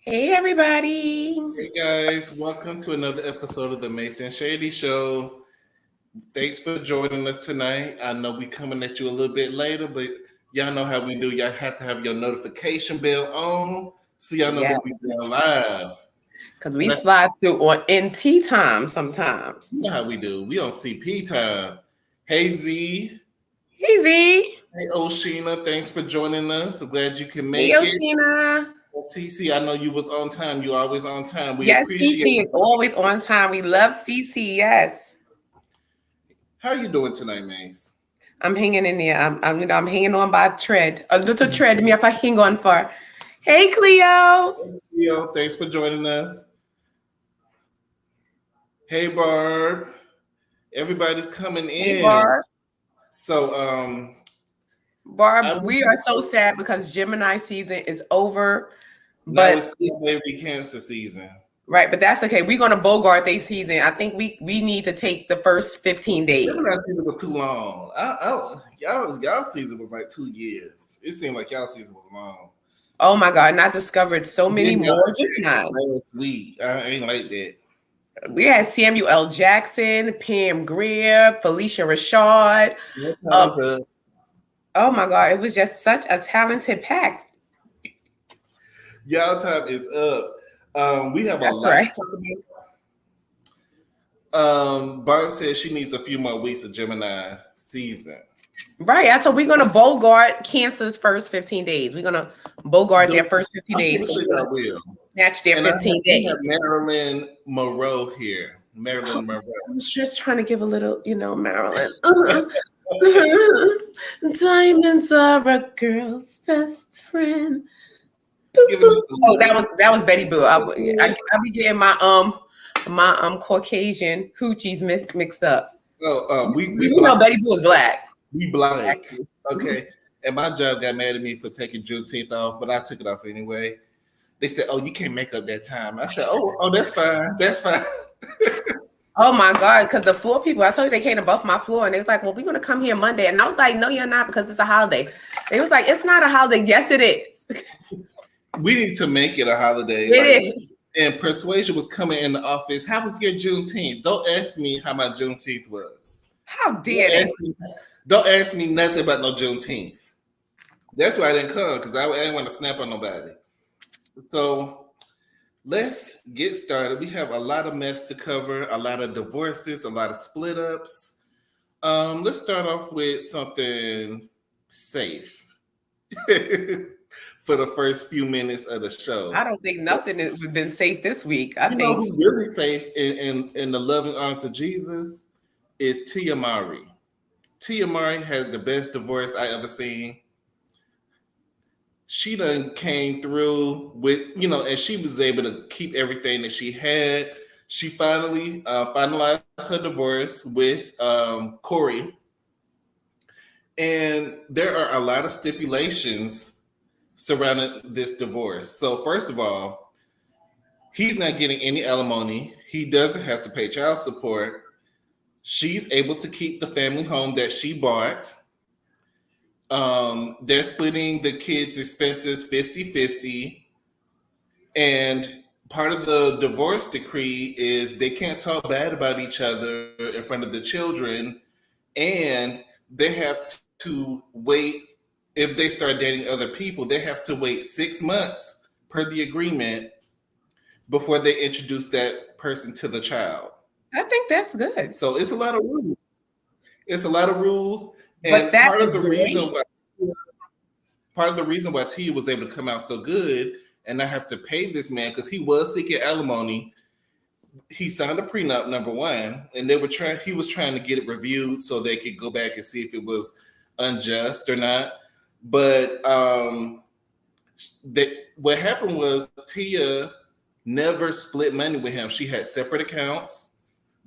Hey, everybody. Hey guys, welcome to another episode of the MASE and SHADY show. Thanks for joining us tonight. I know we coming at you a little bit later, but y'all know how we do. Y'all have to have your notification bell on so y'all know Yeah, when we go live. because we slide through on NT time sometimes. You know how we do. We on CP time. Hey Z. Hey, Z. Hey Oshina. Thanks for joining us. I'm glad you can Hey, make it. Oshina. CC, I know you was on time. You always on time. We Yes, appreciate CC it. is always on time. We love CC. Yes. How you doing tonight, Mace? I'm hanging in there. I'm hanging on by a thread. A little thread. Me if I hang on for. Hey, Cleo. Cleo, thanks for joining us. Hey, Barb. Everybody's coming Hey, in. Barb. So, Barb, we are so sad because Gemini season is over. Now But it's baby cancer season. Right, but that's okay. We're gonna Bogart their season. I think we need to take the first 15 days. Gemini season was too long. Y'all season was like 2 years. It seemed like y'all season was long. Oh my God! And I discovered so many more Geminis. Last week, I ain't like that. We had Samuel L. Jackson, Pam Grier, Felicia Rashad. Oh my God! It was just such a talented pack. Y'all time is up. We have a lot to talk about. Barb says she needs a few more weeks of Gemini season. Right. So we're gonna Bogart Cancer's first 15 days. We're gonna Bogart their first 15 days. I'm sure y'all will. Snatch their 15 days. We have Marilyn Monroe here. Marilyn Monroe. I was just trying to give a little, Marilyn. Diamonds are a girl's best friend. Oh, that was Betty Boo. I be getting my Caucasian hoochies mixed up. We know Betty Boo is black. We black. Okay. And my job got mad at me for taking Juneteenth off, but I took it off anyway. They said, "Oh, you can't make up that time." I said, "Oh, that's fine. That's fine." Oh my God, because the floor people, I told you they came to both my floor and they was like, "Well, we're gonna come here Monday." And I was like, "No, you're not, because it's a holiday." They was like, "It's not a holiday." Yes, it is. We need to make it a holiday. It is. And Persuasion was coming in the office. How was your Juneteenth? Don't ask me how my Juneteenth was. How dare they? Don't ask me nothing about no Juneteenth. That's why I didn't come, because I didn't want to snap on nobody. So let's get started. We have a lot of mess to cover, a lot of divorces, a lot of split ups. Let's start off with something safe for the first few minutes of the show. I don't think nothing has been safe this week. I think know who's really safe in the loving arms of Jesus is Tia Mowry. Tia Mowry had the best divorce I ever seen. She done came through with, and she was able to keep everything that she had. She finally finalized her divorce with Corey. And there are a lot of stipulations surrounding this divorce. So first of all, he's not getting any alimony. He doesn't have to pay child support. She's able to keep the family home that she bought. They're splitting the kids' expenses 50-50. And part of the divorce decree is they can't talk bad about each other in front of the children. And they have to wait. If they start dating other people, they have to wait 6 months per the agreement before they introduce that person to the child. I think that's good. So it's a lot of rules. It's a lot of rules. And part of the reason why Tia was able to come out so good and not have to pay this man, because he was seeking alimony. He signed a prenup, number one, and he was trying to get it reviewed so they could go back and see if it was unjust or not. But what happened was Tia never split money with him. She had separate accounts.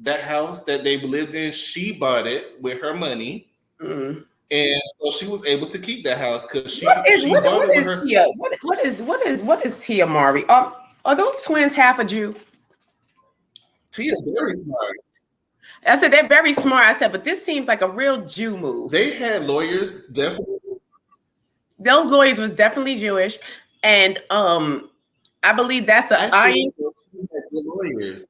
That house that they lived in, she bought it with her money. Mm-hmm. And so she was able to keep that house because she bought it with herself. What is Tia Mowry? Are those twins half a Jew? Tia very smart. I said they're very smart. I said, but this seems like a real Jew move. They had lawyers, definitely. Those lawyers was definitely Jewish, and I believe that's an iron. Lawyers.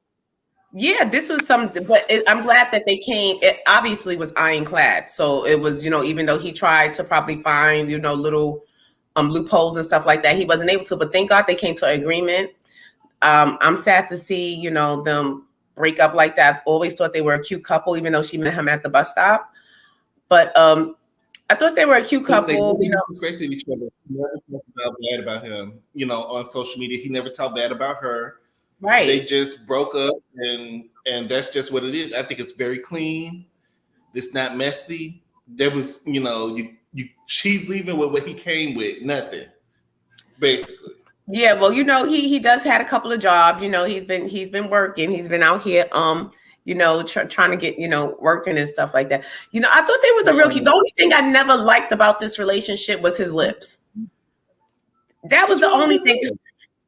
Yeah, this was but I'm glad that they came. It obviously was ironclad. So it was, even though he tried to probably find, little loopholes and stuff like that, he wasn't able to. But thank God they came to an agreement. I'm sad to see, them break up like that. Always thought they were a cute couple, even though she met him at the bus stop. But I thought they were a cute couple. They respected each other. He never talked bad about him. On social media, he never talked bad about her. Right. They just broke up, and that's just what it is. I think it's very clean. It's not messy. There was, she's leaving with what he came with, nothing, basically. Yeah, well, he does had a couple of jobs. He's been working. He's been out here, trying to get, working and stuff like that. I thought there was a real key. The only thing I never liked about this relationship was his lips. That was the only thing.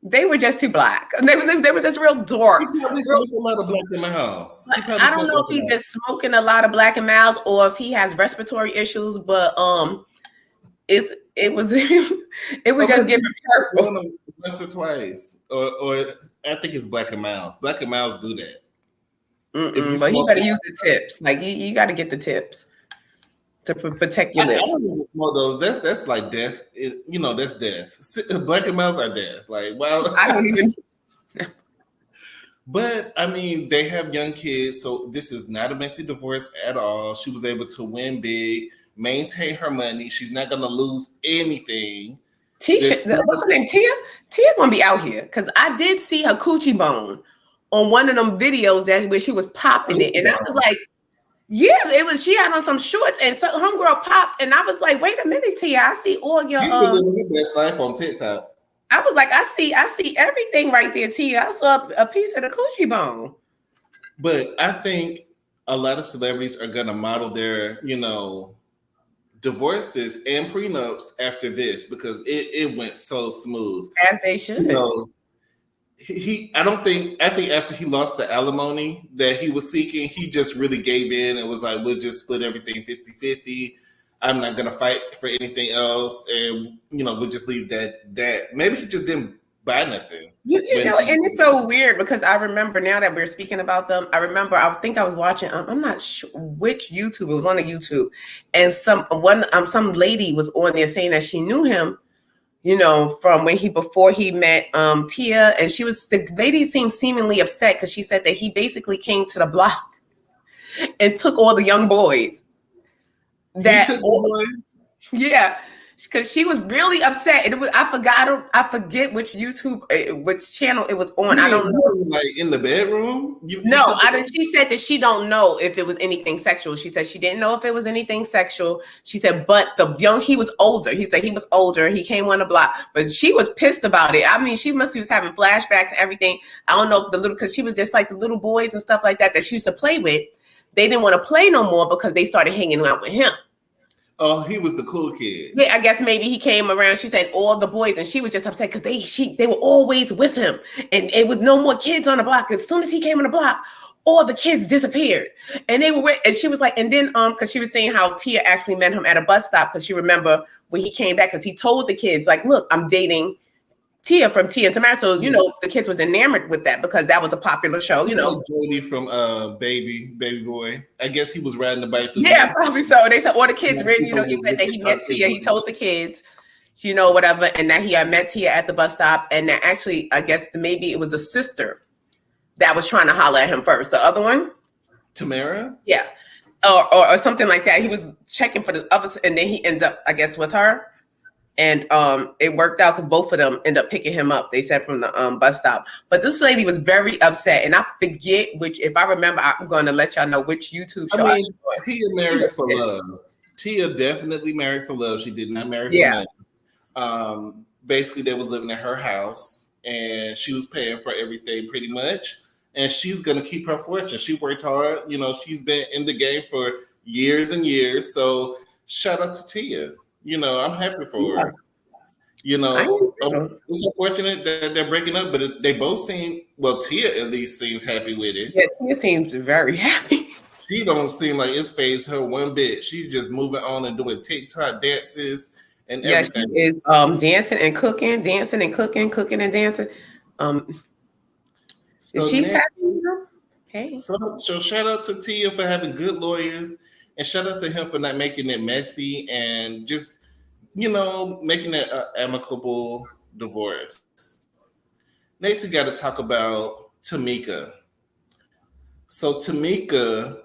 They were just too black. There was this real dork. He probably smoked a lot of black in my house. I don't know if he's just smoking a lot of Black and Milds or if he has respiratory issues, but it was just giving purple. Once or twice, or I think it's Black and Milds. Black and Milds do that. But he better use the tips. Like you got to get the tips to protect your lips. I don't even smoke those. That's like death. That's death. Black and Milds are death. Like, wow. I don't even. But I mean, they have young kids, so this is not a messy divorce at all. She was able to win big, maintain her money. She's not going to lose anything. What's her name? Tia? Tia gonna be out here because I did see her coochie bone on one of them videos where she was popping it, and I was like, yeah, it was. She had on some shorts, and some homegirl popped, and I was like, wait a minute, Tia, I see all your. You living your best life on TikTok. I was like, I see everything right there, Tia. I saw a piece of the coochie bone. But I think a lot of celebrities are gonna model their, divorces and prenups after this because it went so smooth. As they should. I think after he lost the alimony that he was seeking, he just really gave in and was like, we'll just split everything 50-50. I'm not gonna fight for anything else, and we'll just leave that. Maybe he just didn't buy nothing. And it's so weird because I remember now that we're speaking about them. I think I was watching. I'm not sure which YouTube. It was on a YouTube, and some lady was on there saying that she knew him, from before he met Tia, and the lady seemed seemingly upset because she said that he basically came to the block and took all the young boys. Yeah. Because she was really upset. I forget which which channel it was on. I don't know. Like in the bedroom? No, she said that she don't know if it was anything sexual. She said she didn't know if it was anything sexual. She said, but he was older. He said he was older. He came on the block, but she was pissed about it. I mean, she was having flashbacks and everything. I don't know if because she was just like the little boys and stuff like that she used to play with. They didn't want to play no more because they started hanging out with him. Oh, he was the cool kid. Yeah, I guess maybe he came around. She said all the boys, and she was just upset because they were always with him, and it was no more kids on the block. As soon as he came on the block, all the kids disappeared, and they were. And she was like, and then because she was saying how Tia actually met him at a bus stop because she remember when he came back because he told the kids like, look, I'm dating Tia from Tia and Tamara. So the kids was enamored with that because that was a popular show. Jody from Baby Boy. I guess he was riding the bike. Yeah, probably so. They said all the kids read. He said that he met Tia. He told the kids, whatever, and that he had met Tia at the bus stop, and that actually, I guess maybe it was a sister that was trying to holler at him first. The other one, Tamara. Yeah, or something like that. He was checking for the others, and then he ended up, I guess, with her. And it worked out because both of them ended up picking him up. They said from the bus stop. But this lady was very upset, and I forget which. If I remember, I'm going to let y'all know which YouTube show. I mean, Tia married for love. Tia definitely married for love. She did not marry for money. Basically, they was living in her house, and she was paying for everything pretty much. And she's gonna keep her fortune. She worked hard. She's been in the game for years and years. So shout out to Tia. I'm happy for her. It's unfortunate that they're breaking up, but they both seem, Tia at least seems happy with it. Yeah, Tia seems very happy. She don't seem like it's phased her one bit. She's just moving on and doing TikTok dances and everything. She is dancing and cooking, cooking and dancing. Um, So she's next, happy. Hey. so shout out to Tia for having good lawyers, and shout out to him for not making it messy and just making it an amicable divorce. Next, we got to talk about Tamika. So Tamika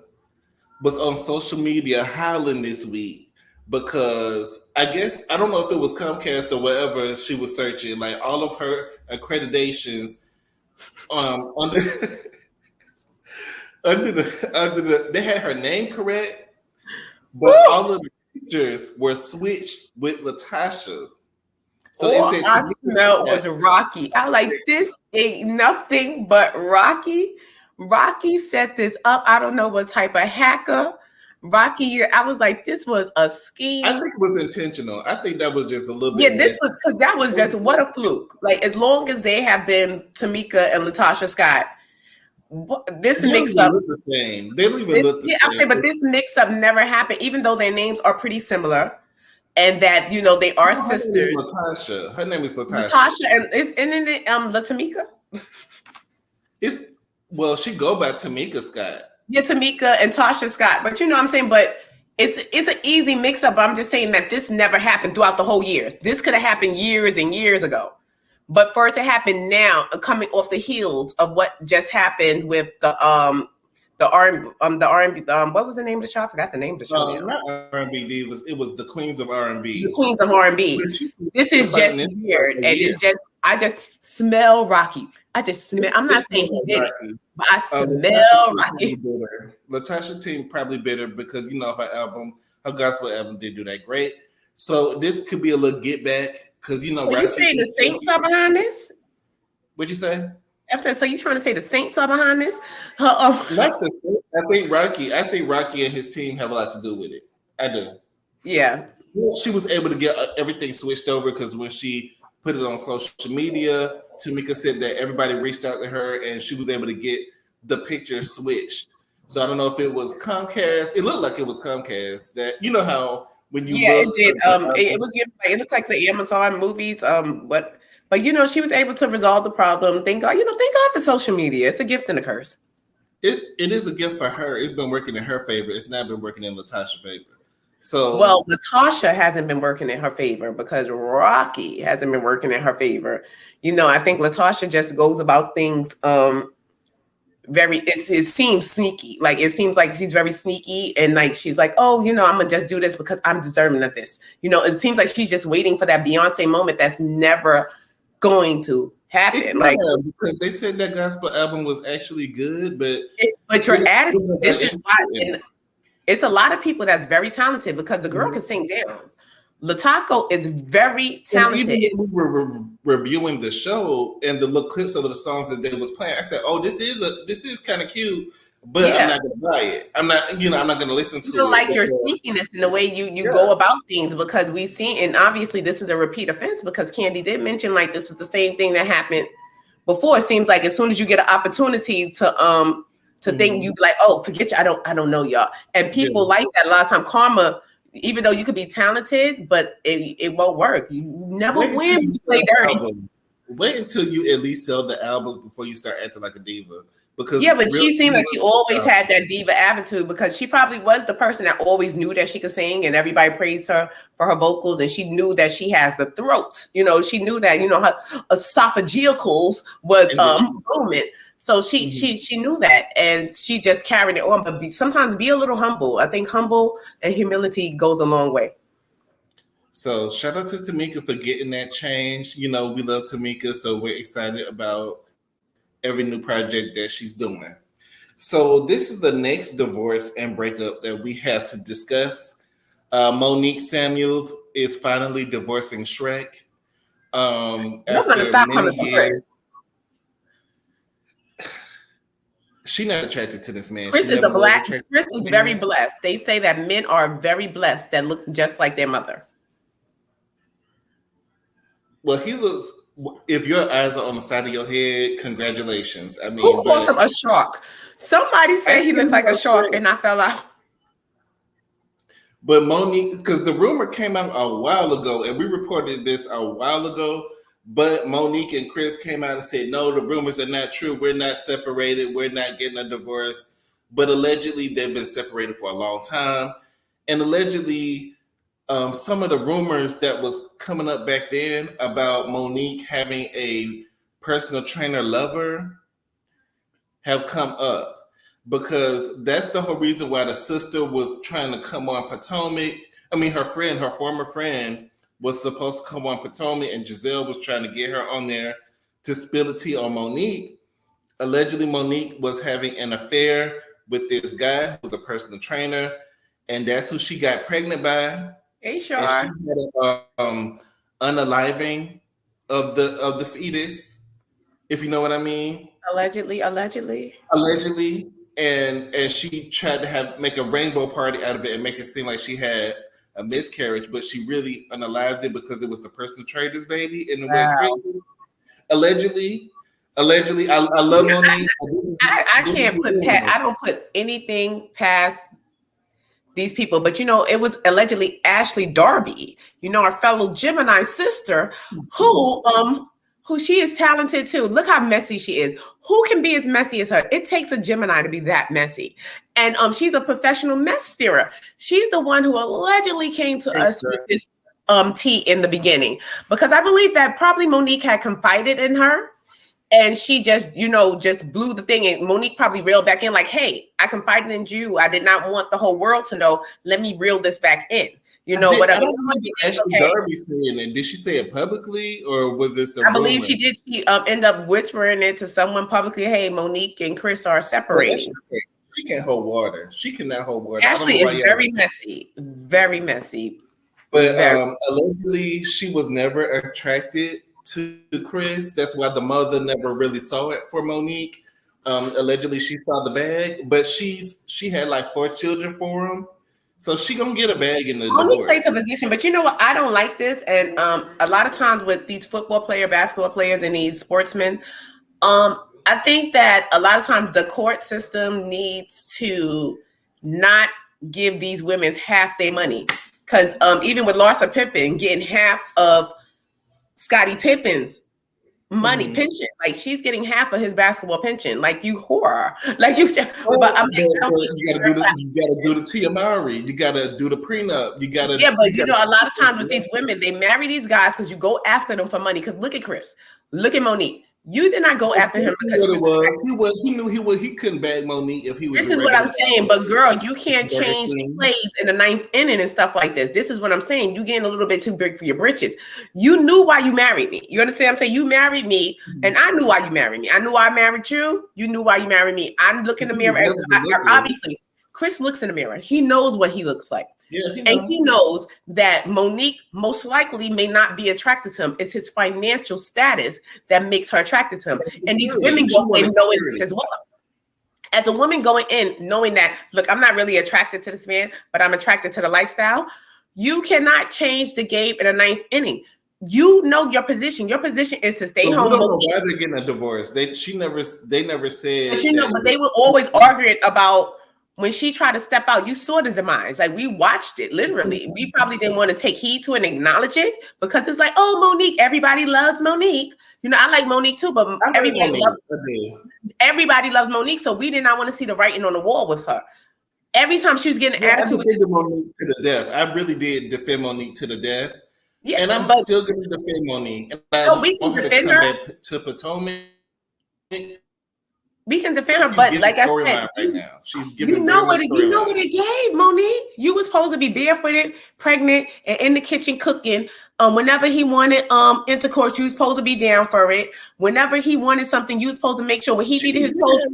was on social media howling this week because I guess I don't know if it was Comcast or whatever she was searching, like all of her accreditations under under the they had her name correct, but Woo! all of the pictures were switched with Latasha. So it All said I smelled Tamika. was Rocky. I was like, this ain't nothing but Rocky. Rocky set this up. I don't know what type of hacker. Rocky, I was like, this was a I scheme. think it was intentional. I think that was just a little Yeah, bit this messy. was because that was just what a fluke. Like, as long as they have been Tamika and Latasha Scott, this They don't mix even up. look the same. They don't even This, look the yeah, I same. say, but this mix up never happened, even though their names are pretty similar, and that they are No, her name is sisters. Latasha. Her name is Latasha. Latasha and isn't it Latamika? It's she go by Tamika Scott. Yeah, Tamika and Tasha Scott. But you know what I'm saying? But it's an easy mix up. I'm just saying that this never happened throughout the whole years. This could have happened years and years ago. But for it to happen now, coming off the heels of what just happened with the R&B what was the name of the show? I forgot the name of the show now. Not R&B divas. It was the Queens of The R&B. Queens of R&B. This is just weird, and I just smell Rocky. I just smell. I'm not saying he did it, but I smell Rocky. Latasha team probably bitter because her gospel album did do that great. So this could be a little get back because So you saying the Saints are behind this? What'd you say? I said, so you trying to say the Saints are behind this? Not the Saints. I think Rocky and his team have a lot to do with it. I do. Yeah. She was able to get everything switched over because when she put it on social media, Tamika said that everybody reached out to her and she was able to get the picture switched. So I don't know if it was Comcast. It looked like it was Comcast. That how when you look, it did. It looked like the Amazon movies. But she was able to resolve the problem. Thank God. Thank God for social media. It's a gift and a curse. It is a gift for her. It's been working in her favor. It's not been working in Latasha's favor. So Latasha hasn't been working in her favor because Rocky hasn't been working in her favor. I think Latasha just goes about things it seems sneaky. Like it seems like she's very sneaky and like she's like, oh, I'm gonna just do this because I'm deserving of this. It seems like she's just waiting for that Beyonce moment that's never going to happen. Because they said that gospel album was actually good, but your attitude, this is why. It's a lot of people that's very talented because the girl can sing down. Latako is very talented. Even when we were reviewing the show and the little clips of the songs that they was playing, I said, "Oh, this is kind of cute," but I'm not gonna buy it. I'm not gonna listen to it. Like your sneakiness in the way you go about things because we see, and obviously this is a repeat offense because Candy did mention like this was the same thing that happened before. It seems like as soon as you get an opportunity to think, you be like, oh, forget you. I don't know y'all. And people like that a lot of time. Karma, even though you could be talented, but it won't work. You never win. You play dirty. Wait until you at least sell the albums before you start acting like a diva. Because but she seemed like she always had that diva attitude because she probably was the person that always knew that she could sing and everybody praised her for her vocals and she knew that she has the throat. She knew that her esophagicals was booming. So she knew that and she just carried it on. But sometimes be a little humble. I think humble and humility goes a long way. So shout out to Tamika for getting that change. We love Tamika, so we're excited about every new project that she's doing. So this is the next divorce and breakup that we have to discuss. Monique Samuels is finally divorcing Shrek. After many years. She's not attracted to this man. Chris is very blessed. They say that men are very blessed that look just like their mother. Well, he looks. If your eyes are on the side of your head, congratulations. I mean, who calls him a shark? Somebody said he looked like a shark, and I fell out. But Monique, because the rumor came out a while ago, and we reported this a while ago, But Monique and Chris came out and said, no, the rumors are not true. We're not separated. We're not getting a divorce. But allegedly, they've been separated for a long time. And allegedly, some of the rumors that was coming up back then about Monique having a personal trainer lover have come up, because that's the whole reason why the sister was trying to come on Potomac. I mean, her former friend, was supposed to come on Potomac, and Giselle was trying to get her on there to spill the tea on Monique. Allegedly, Monique was having an affair with this guy who was a personal trainer, and that's who she got pregnant by. Hey, sure. And she had an unaliving of the fetus, if you know what I mean. Allegedly. And she tried to make a rainbow party out of it and make it seem like she had a miscarriage, but she really unalived it because it was the personal trainer's baby, and it went crazy. Allegedly, I love Monique. I can't I don't put anything past these people, but it was allegedly Ashley Darby, our fellow Gemini sister, who she is talented too. Look how messy she is. Who can be as messy as her? It takes a Gemini to be that messy. And she's a professional mess stirrer. She's the one who allegedly came to us with this tea in the beginning, because I believe that probably Monique had confided in her, and she just, just blew the thing. And Monique probably reeled back in like, hey, I confided in you. I did not want the whole world to know. Let me reel this back in. Whatever. I don't remember Ashley Darby saying it. Did she say it publicly, or was this I believe she did. She ended up whispering it to someone publicly. Hey, Monique and Chris are separating. She can't hold water. She cannot hold water. Ashley is very messy. Very messy. But allegedly, she was never attracted to Chris. That's why the mother never really saw it for Monique. Allegedly, she saw the bag, but she had like 4 children for him. So she gonna get a bag in the divorce. Plays a position, but you know what? I don't like this, and a lot of times with these football player, basketball players, and these sportsmen, I think that a lot of times the court system needs to not give these women half their money, because even with Larsa Pippen getting half of Scottie Pippen's money pension, like she's getting half of his basketball pension. Like, you whore, like you. But you gotta do the Tia Mowry. You gotta do the prenup. You gotta. Yeah, but a lot of times with these women, they marry these guys because you go after them for money. Because look at Chris, look at Monique. You did not go after him because he knew he couldn't bag Monique if he was. This is what I'm saying, but girl, you can't change plays in the 9th inning and stuff like this. This is what I'm saying. You getting a little bit too big for your britches. You knew why you married me. You understand what I'm saying? You married me, and I knew why you married me. I knew I married you. You knew why you married me. I look in the mirror. Obviously, Chris looks in the mirror. He knows what he looks like. Yeah, and he knows that Monique most likely may not be attracted to him. It's his financial status that makes her attracted to him. And these women go in knowing this as well. As a woman going in knowing that, look, I'm not really attracted to this man, but I'm attracted to the lifestyle. You cannot change the game in the 9th inning. You know your position. Your position is to stay home. I don't know why they're getting a divorce. They never said. But they were always arguing about. When she tried to step out, you saw the demise. Like, we watched it, literally. We probably didn't want to take heed to it and acknowledge it, because it's like, oh, Monique, everybody loves Monique. I like Monique too, but everybody loves Monique, so we did not want to see the writing on the wall with her. Every time she was getting an attitude. I defended Monique to the death. I really did defend Monique to the death. Yeah, and I'm still going to defend Monique. And I we can want her to come back to Potomac. We can defend her, but like I said, right now, she's giving you know what it gave, Monique. You was supposed to be barefooted, pregnant, and in the kitchen cooking. Whenever he wanted intercourse, you was supposed to be down for it. Whenever he wanted something, you was supposed to make sure when he needed his post.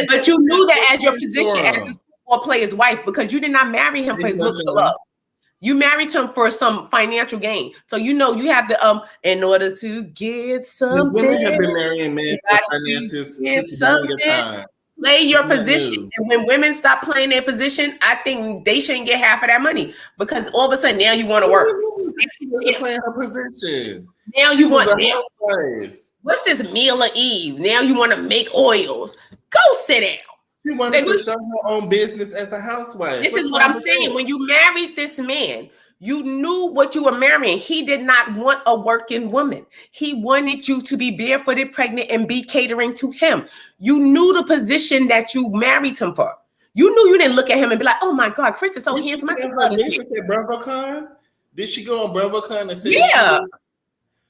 But you knew that as your position as this football player's wife, because you did not marry him for his looks or love. You married him for some financial gain. So you have the in order to get something. Women have been marrying men for finances since the beginning of time. Play your position. And when women stop playing their position, I think they shouldn't get half of that money, because all of a sudden now you want to work. She wasn't playing her position. Now you want what's this meal of Eve? Now you want to make oils. Go sit down. She wanted to start her own business as a housewife. This is what I'm saying. When you married this man, You knew what you were marrying. He did not want a working woman. He wanted you to be barefooted, pregnant, and be catering to him. You knew the position that you married him for. You knew you didn't look at him and be like, "Oh my God, Chris is so handsome." Did she have her nieces at BravoCon? Did she go on BravoCon and say Yeah.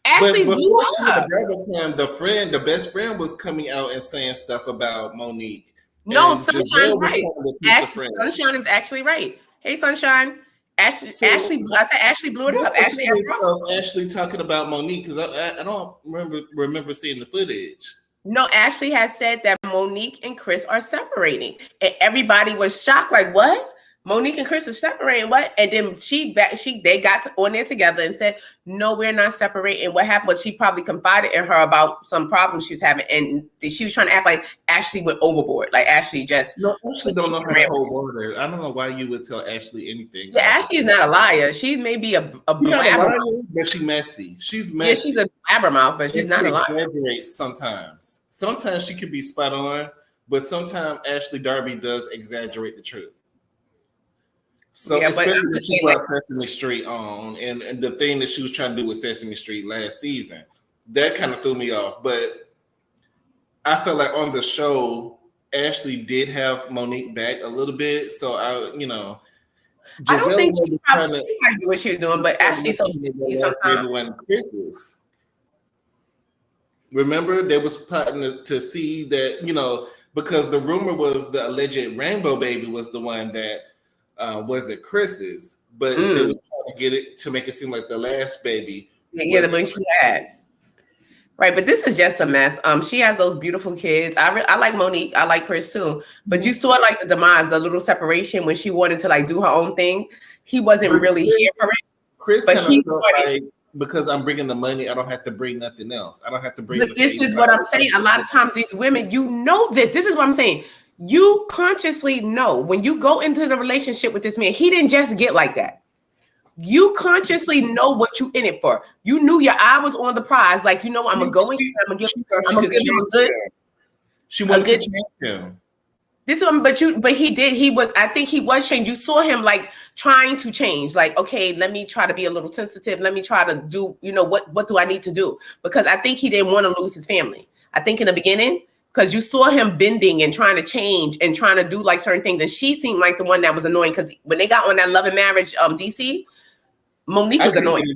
Ashley but blew before she went up. to BravoCon, the best friend was coming out and saying stuff about Monique. No, And Sunshine's Giselle was right. trying to kiss the friend. Sunshine is actually right. Hey, Sunshine. Ashley, So, Ashley, I said Ashley blew it up. What's Ashley, the footage of Ashley talking about Monique? Because I don't remember seeing the footage. no, Ashley has said that Monique and Chris are separating, and everybody was shocked. Like, what? Monique and Chris are separating? What? And then they got on there together and said, "No, we're not separating." What happened was she probably confided in her about some problems she was having, and she was trying to act like Ashley went overboard. Like Ashley just Ashley don't know how to hold water. I don't know why you would tell Ashley anything. Yeah, Ashley is not a liar. She may be a blabbermouth, but she's messy. She's messy. Yeah, she's a blabbermouth, but she's not a liar. Exaggerates sometimes. Sometimes she could be spot on, but sometimes Ashley Darby does exaggerate the truth. So yeah, especially when she brought Sesame Street on, and the thing that she was trying to do with Sesame Street last season, that kind of threw me off. But I felt like on the show, Ashley did have Monique back a little bit. So I don't think she probably knew what she was doing, but Ashley's so busy sometimes. When Christmas, remember, they was plotting to see that, because the rumor was the alleged rainbow baby was the one that wasn't Chris's, but they was trying to get it to make it seem like the last baby. Yeah, the one she had. Right, but this is just a mess. She has those beautiful kids. I like Monique. I like Chris too. But you saw like the demise, the little separation when she wanted to like do her own thing. He wasn't really here for it. Chris, but he felt like, because I'm bringing the money, I don't have to bring nothing else. I don't have to bring. But this is what I'm saying. A lot of times, these women, this. This is what I'm saying. You consciously know when you go into the relationship with this man, he didn't just get like that. You consciously know what you in it for. You knew your eye was on the prize. Like, I'm gonna go in. I'm gonna give him a good. She wanted to change him. This one, but he did. I think he was changed. You saw him like trying to change. Like, okay, let me try to be a little sensitive. Let me try to do. What do I need to do? Because I think he didn't want to lose his family. I think in the beginning, because you saw him bending and trying to change and trying to do like certain things, and she seemed like the one that was annoying. Because when they got on that Love and Marriage, DC. Monique was annoying.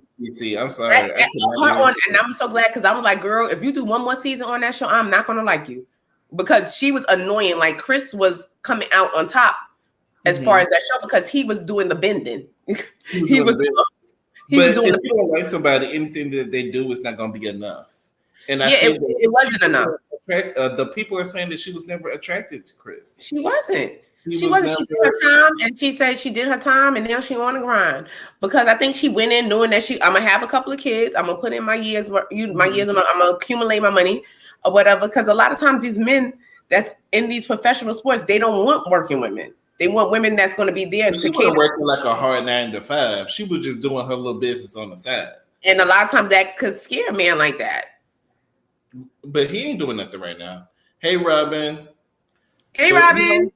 I'm sorry. And I'm so glad because I was like, girl, if you do one more season on that show, I'm not gonna like you. Because she was annoying. Like Chris was coming out on top as far as that show because he was doing the bending. He was doing if you don't like somebody, anything that they do is not gonna be enough. And I think it wasn't enough. The people are saying that she was never attracted to Chris. She wasn't. She wasn't. She did her time, and she said she did her time, and now she want to grind because I think she went in knowing that I'm gonna have a couple of kids. I'm gonna put in my years. I'm gonna accumulate my money or whatever. Because a lot of times these men that's in these professional sports, they don't want working women. They want women that's going to be there. She wasn't working like a hard 9 to 5. She was just doing her little business on the side. And a lot of times that could scare a man like that. But he ain't doing nothing right now. Hey, Robin. Hey, Robin.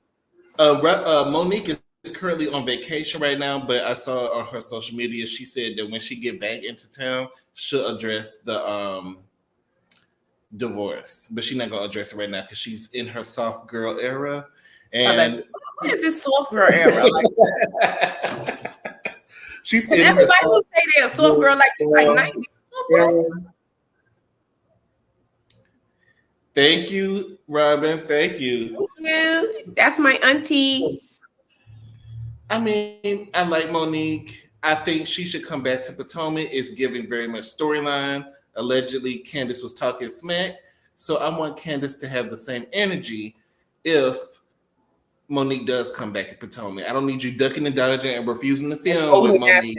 Monique is currently on vacation right now, but I saw on her social media she said that when she get back into town, she'll address the divorce, but she's not gonna address it right now because she's in her soft girl era. And what is this soft girl era? She's everybody who say they're a soft girl like 90s. Thank you, Robin. Thank you. That's my auntie. I mean, I like Monique. I think she should come back to Potomac. It's giving very much storyline. Allegedly, Candace was talking smack. So I want Candace to have the same energy if Monique does come back at Potomac. I don't need you ducking and dodging and refusing to film with Monique.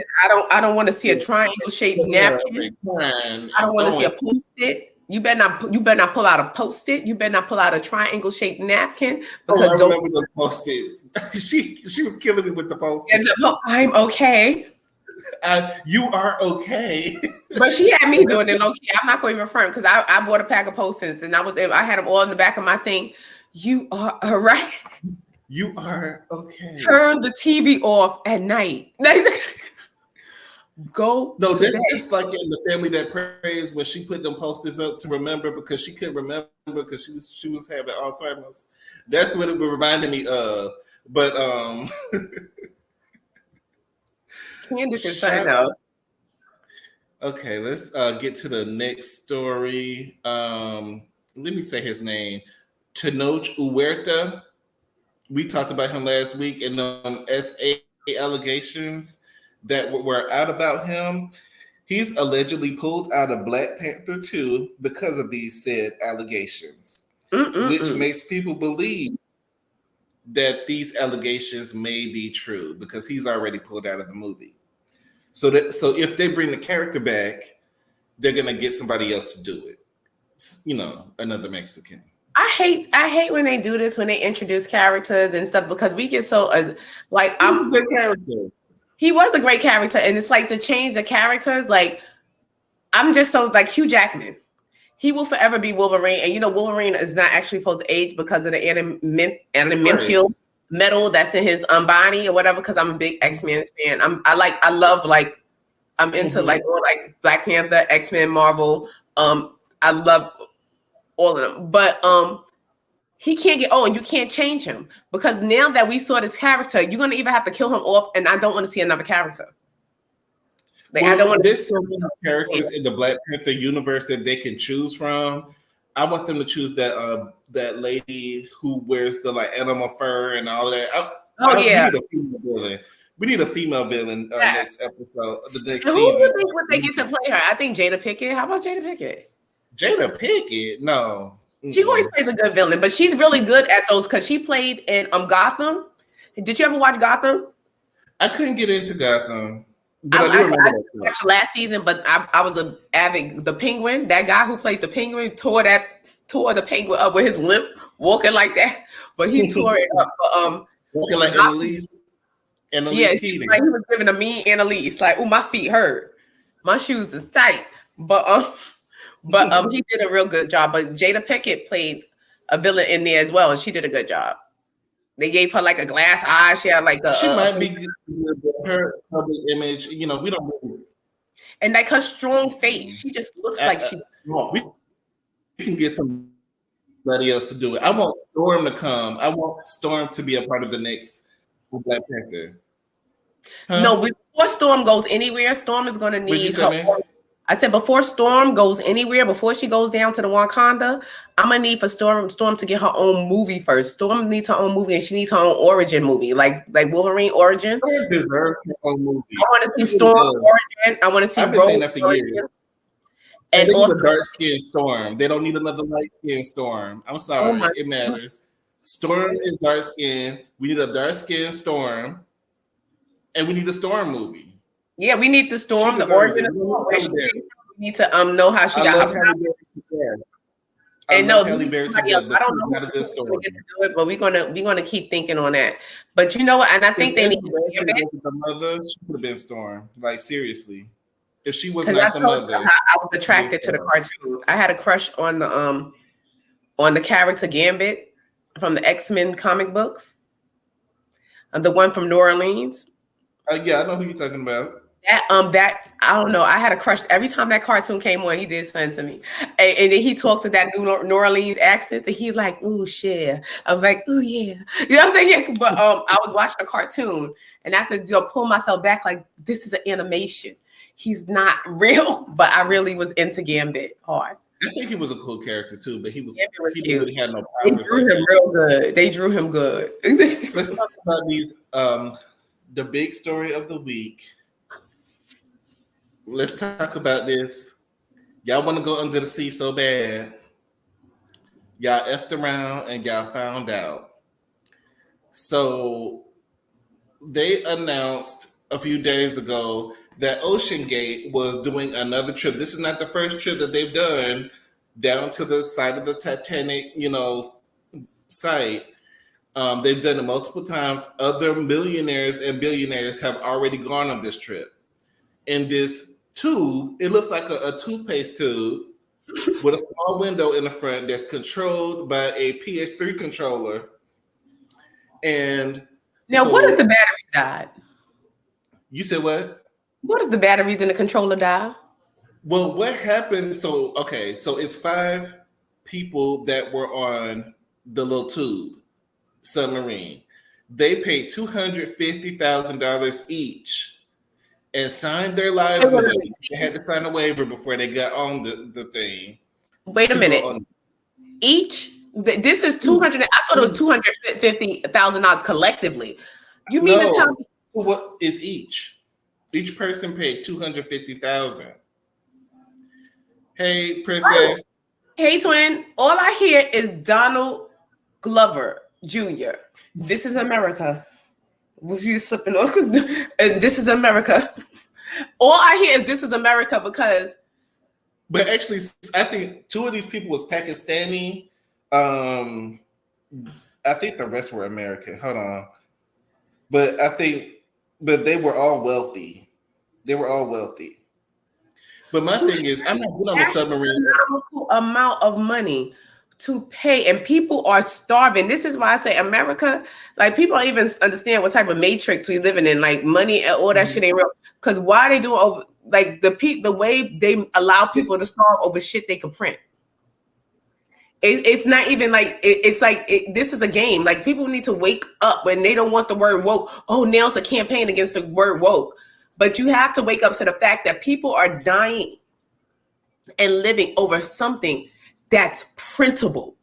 I don't want to see a triangle-shaped napkin. I don't want to see a post-it. You better not pull out a post-it. You better not pull out a triangle-shaped napkin because I remember the post-its. she was killing me with the post-its. I'm okay. You are okay. But she had me doing it low-key. I'm not going to even front because I bought a pack of post-its and I had them all in the back of my thing. You are all right. You are okay. Turn the TV off at night. Go No, that's today. just like in The Family That Prays when she put them posters up to remember because she couldn't remember because she was having Alzheimer's. That's what it reminded me of. But Candace is something shout else. okay, let's get to the next story. Let me say his name. Tenoch Huerta. We talked about him last week and SA allegations that were out about him. He's allegedly pulled out of Black Panther 2 because of these said allegations, which Mm-mm-mm. makes people believe that these allegations may be true because he's already pulled out of the movie. So if they bring the character back, they're gonna get somebody else to do it. Another Mexican. I hate when they do this, when they introduce characters and stuff, because we get so like He's a good character. he was a great character, and it's like to change the characters. Like I'm just so like Hugh Jackman. He will forever be Wolverine, and Wolverine is not actually supposed to age because of the adamantium metal that's in his body or whatever. Because I'm a big X-Men fan. I love like I'm into like all like Black Panther, X-Men, Marvel. I love all of them, but he can't get old, and you can't change him because now that we saw this character, you're gonna even have to kill him off, and I don't want to see another character. Like I don't want to. There's so many characters in the Black Panther universe that they can choose from. I want them to choose that lady who wears the like animal fur and all that. Yeah. We need a female villain next episode, the next Who season. would think would they get to play her? I think Jada Pinkett. How about Jada Pinkett? Jada Pinkett? No. She always plays a good villain, but she's really good at those because she played in Gotham. Did you ever watch Gotham? I couldn't get into Gotham. But I watched last season, but I was an avid the Penguin. That guy who played the Penguin tore the Penguin up with his limp, walking like that. But he tore it up. Walking like Annalise. Yeah, Keating. like he was giving a mean Annalise, like, "Oh, my feet hurt, my shoes is tight." But he did a real good job. But Jada Pinkett played a villain in there as well, and she did a good job. They gave her like a glass eye. She had like she might be good with her public image. We don't know. And like her strong face, she just looks like she's strong. We can get somebody else to do it. I want Storm to come. I want Storm to be a part of the next Black Panther. Huh? No, before Storm goes anywhere, Storm is going to need her. I said before Storm goes anywhere, before she goes down to the Wakanda, I'm gonna need for Storm to get her own movie first. Storm needs her own movie, and she needs her own origin movie, like Wolverine origin. Storm deserves her own movie. I want to see Storm origin. I want to see. I've been saying that for years. And they also need a dark skinned Storm. They don't need another light skinned Storm. I'm sorry, it matters. Storm is dark skinned. We need a dark skinned Storm, and we need a Storm movie. Yeah, we need the Storm, the origin of Storm. We need to know how she got her. And no, I don't know how to do it, but we're gonna keep thinking on that. But you know what? And I think they need the mother. She could have been Storm. Like seriously, if she was not the mother, I was attracted to the cartoon. I had a crush on the character Gambit from the X-Men comic books, the one from New Orleans. Yeah, I know who you're talking about. That I don't know. I had a crush every time that cartoon came on. He did something to me, and then he talked to that New Orleans accent, and he's like, "Ooh, shit." I was like, "Ooh, yeah." You know what I'm saying? Yeah. But I was watching a cartoon, and I had to pull myself back, like, this is an animation. He's not real, but I really was into Gambit hard. I think he was a cool character too, but he cute. really had no powers. They drew him real good. They drew him good. Let's talk about these. The big story of the week. Let's talk about this. Y'all want to go under the sea so bad. Y'all effed around and y'all found out. So they announced a few days ago that Oceangate was doing another trip. This is not the first trip that they've done down to the site of the Titanic, site. They've done it multiple times. Other millionaires and billionaires have already gone on this trip. And this tube, it looks like a toothpaste tube with a small window in the front that's controlled by a PS3 controller. And now, what if the battery died? You said what? What if the batteries in the controller die? Well, what happened? So it's 5 people that were on the little tube submarine. They paid $250,000 each and signed their lives away. They had to sign a waiver before they got on the thing. Wait a minute. Each? This is 200. I thought it was $250,000 collectively. You mean to tell me what is each? Each person paid $250,000. Hey, princess. Oh. Hey, twin. All I hear is Donald Glover Jr. This is America. You slipping on, and this is America. All I hear is this is America because. But actually, I think 2 of these people was Pakistani. I think the rest were American. Hold on. But they were all wealthy. But my thing is, I'm not good on a submarine. Astronomical amount of money to pay, and people are starving. This is why I say America, like people don't even understand what type of matrix we living in. Like money and all that shit ain't real. Because why they doing over like the way they allow people to starve over shit they can print. It's not even like it's like this is a game. Like people need to wake up when they don't want the word woke. Oh, now it's a campaign against the word woke. But you have to wake up to the fact that people are dying and living over something that's printable,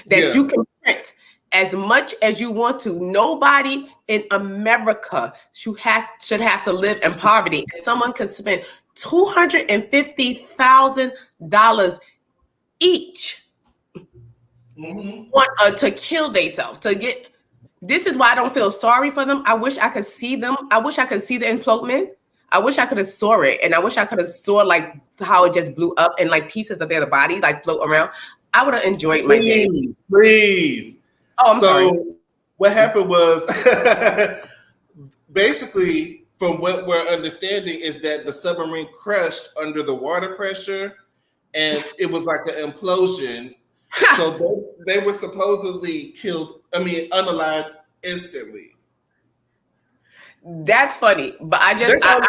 that you can print as much as you want to. Nobody in America should have to live in poverty. And someone can spend $250,000 each to kill themselves, to get. This is why I don't feel sorry for them. I wish I could see them. I wish I could see the implodement. I wish I could have saw it. And I wish I could have saw like how it just blew up and like pieces of their body like float around. I would have enjoyed my day. Please. Oh, I'm sorry. What happened was basically from what we're understanding is that the submarine crashed under the water pressure and it was like an implosion. So they were supposedly unalived instantly. That's funny, but that's all it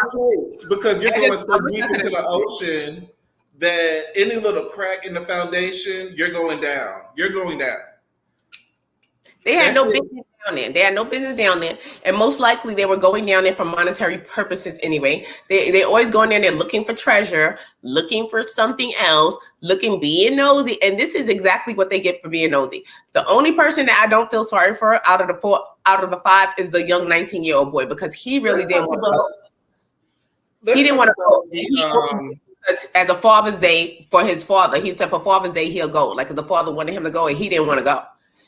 takes because you're going so deep into the ocean that any little crack in the foundation, you're going down. They had no business down there. They had no business down there, and most likely they were going down there for monetary purposes anyway. They're always going down there looking for treasure, looking for something else, being nosy, and this is exactly what they get for being nosy. The only person that I don't feel sorry for out of the 5 is the young 19-year-old boy because he really didn't want to go. He didn't want to go. As a Father's Day for his father, he said for Father's Day he'll go. Like the father wanted him to go, and he didn't want to go.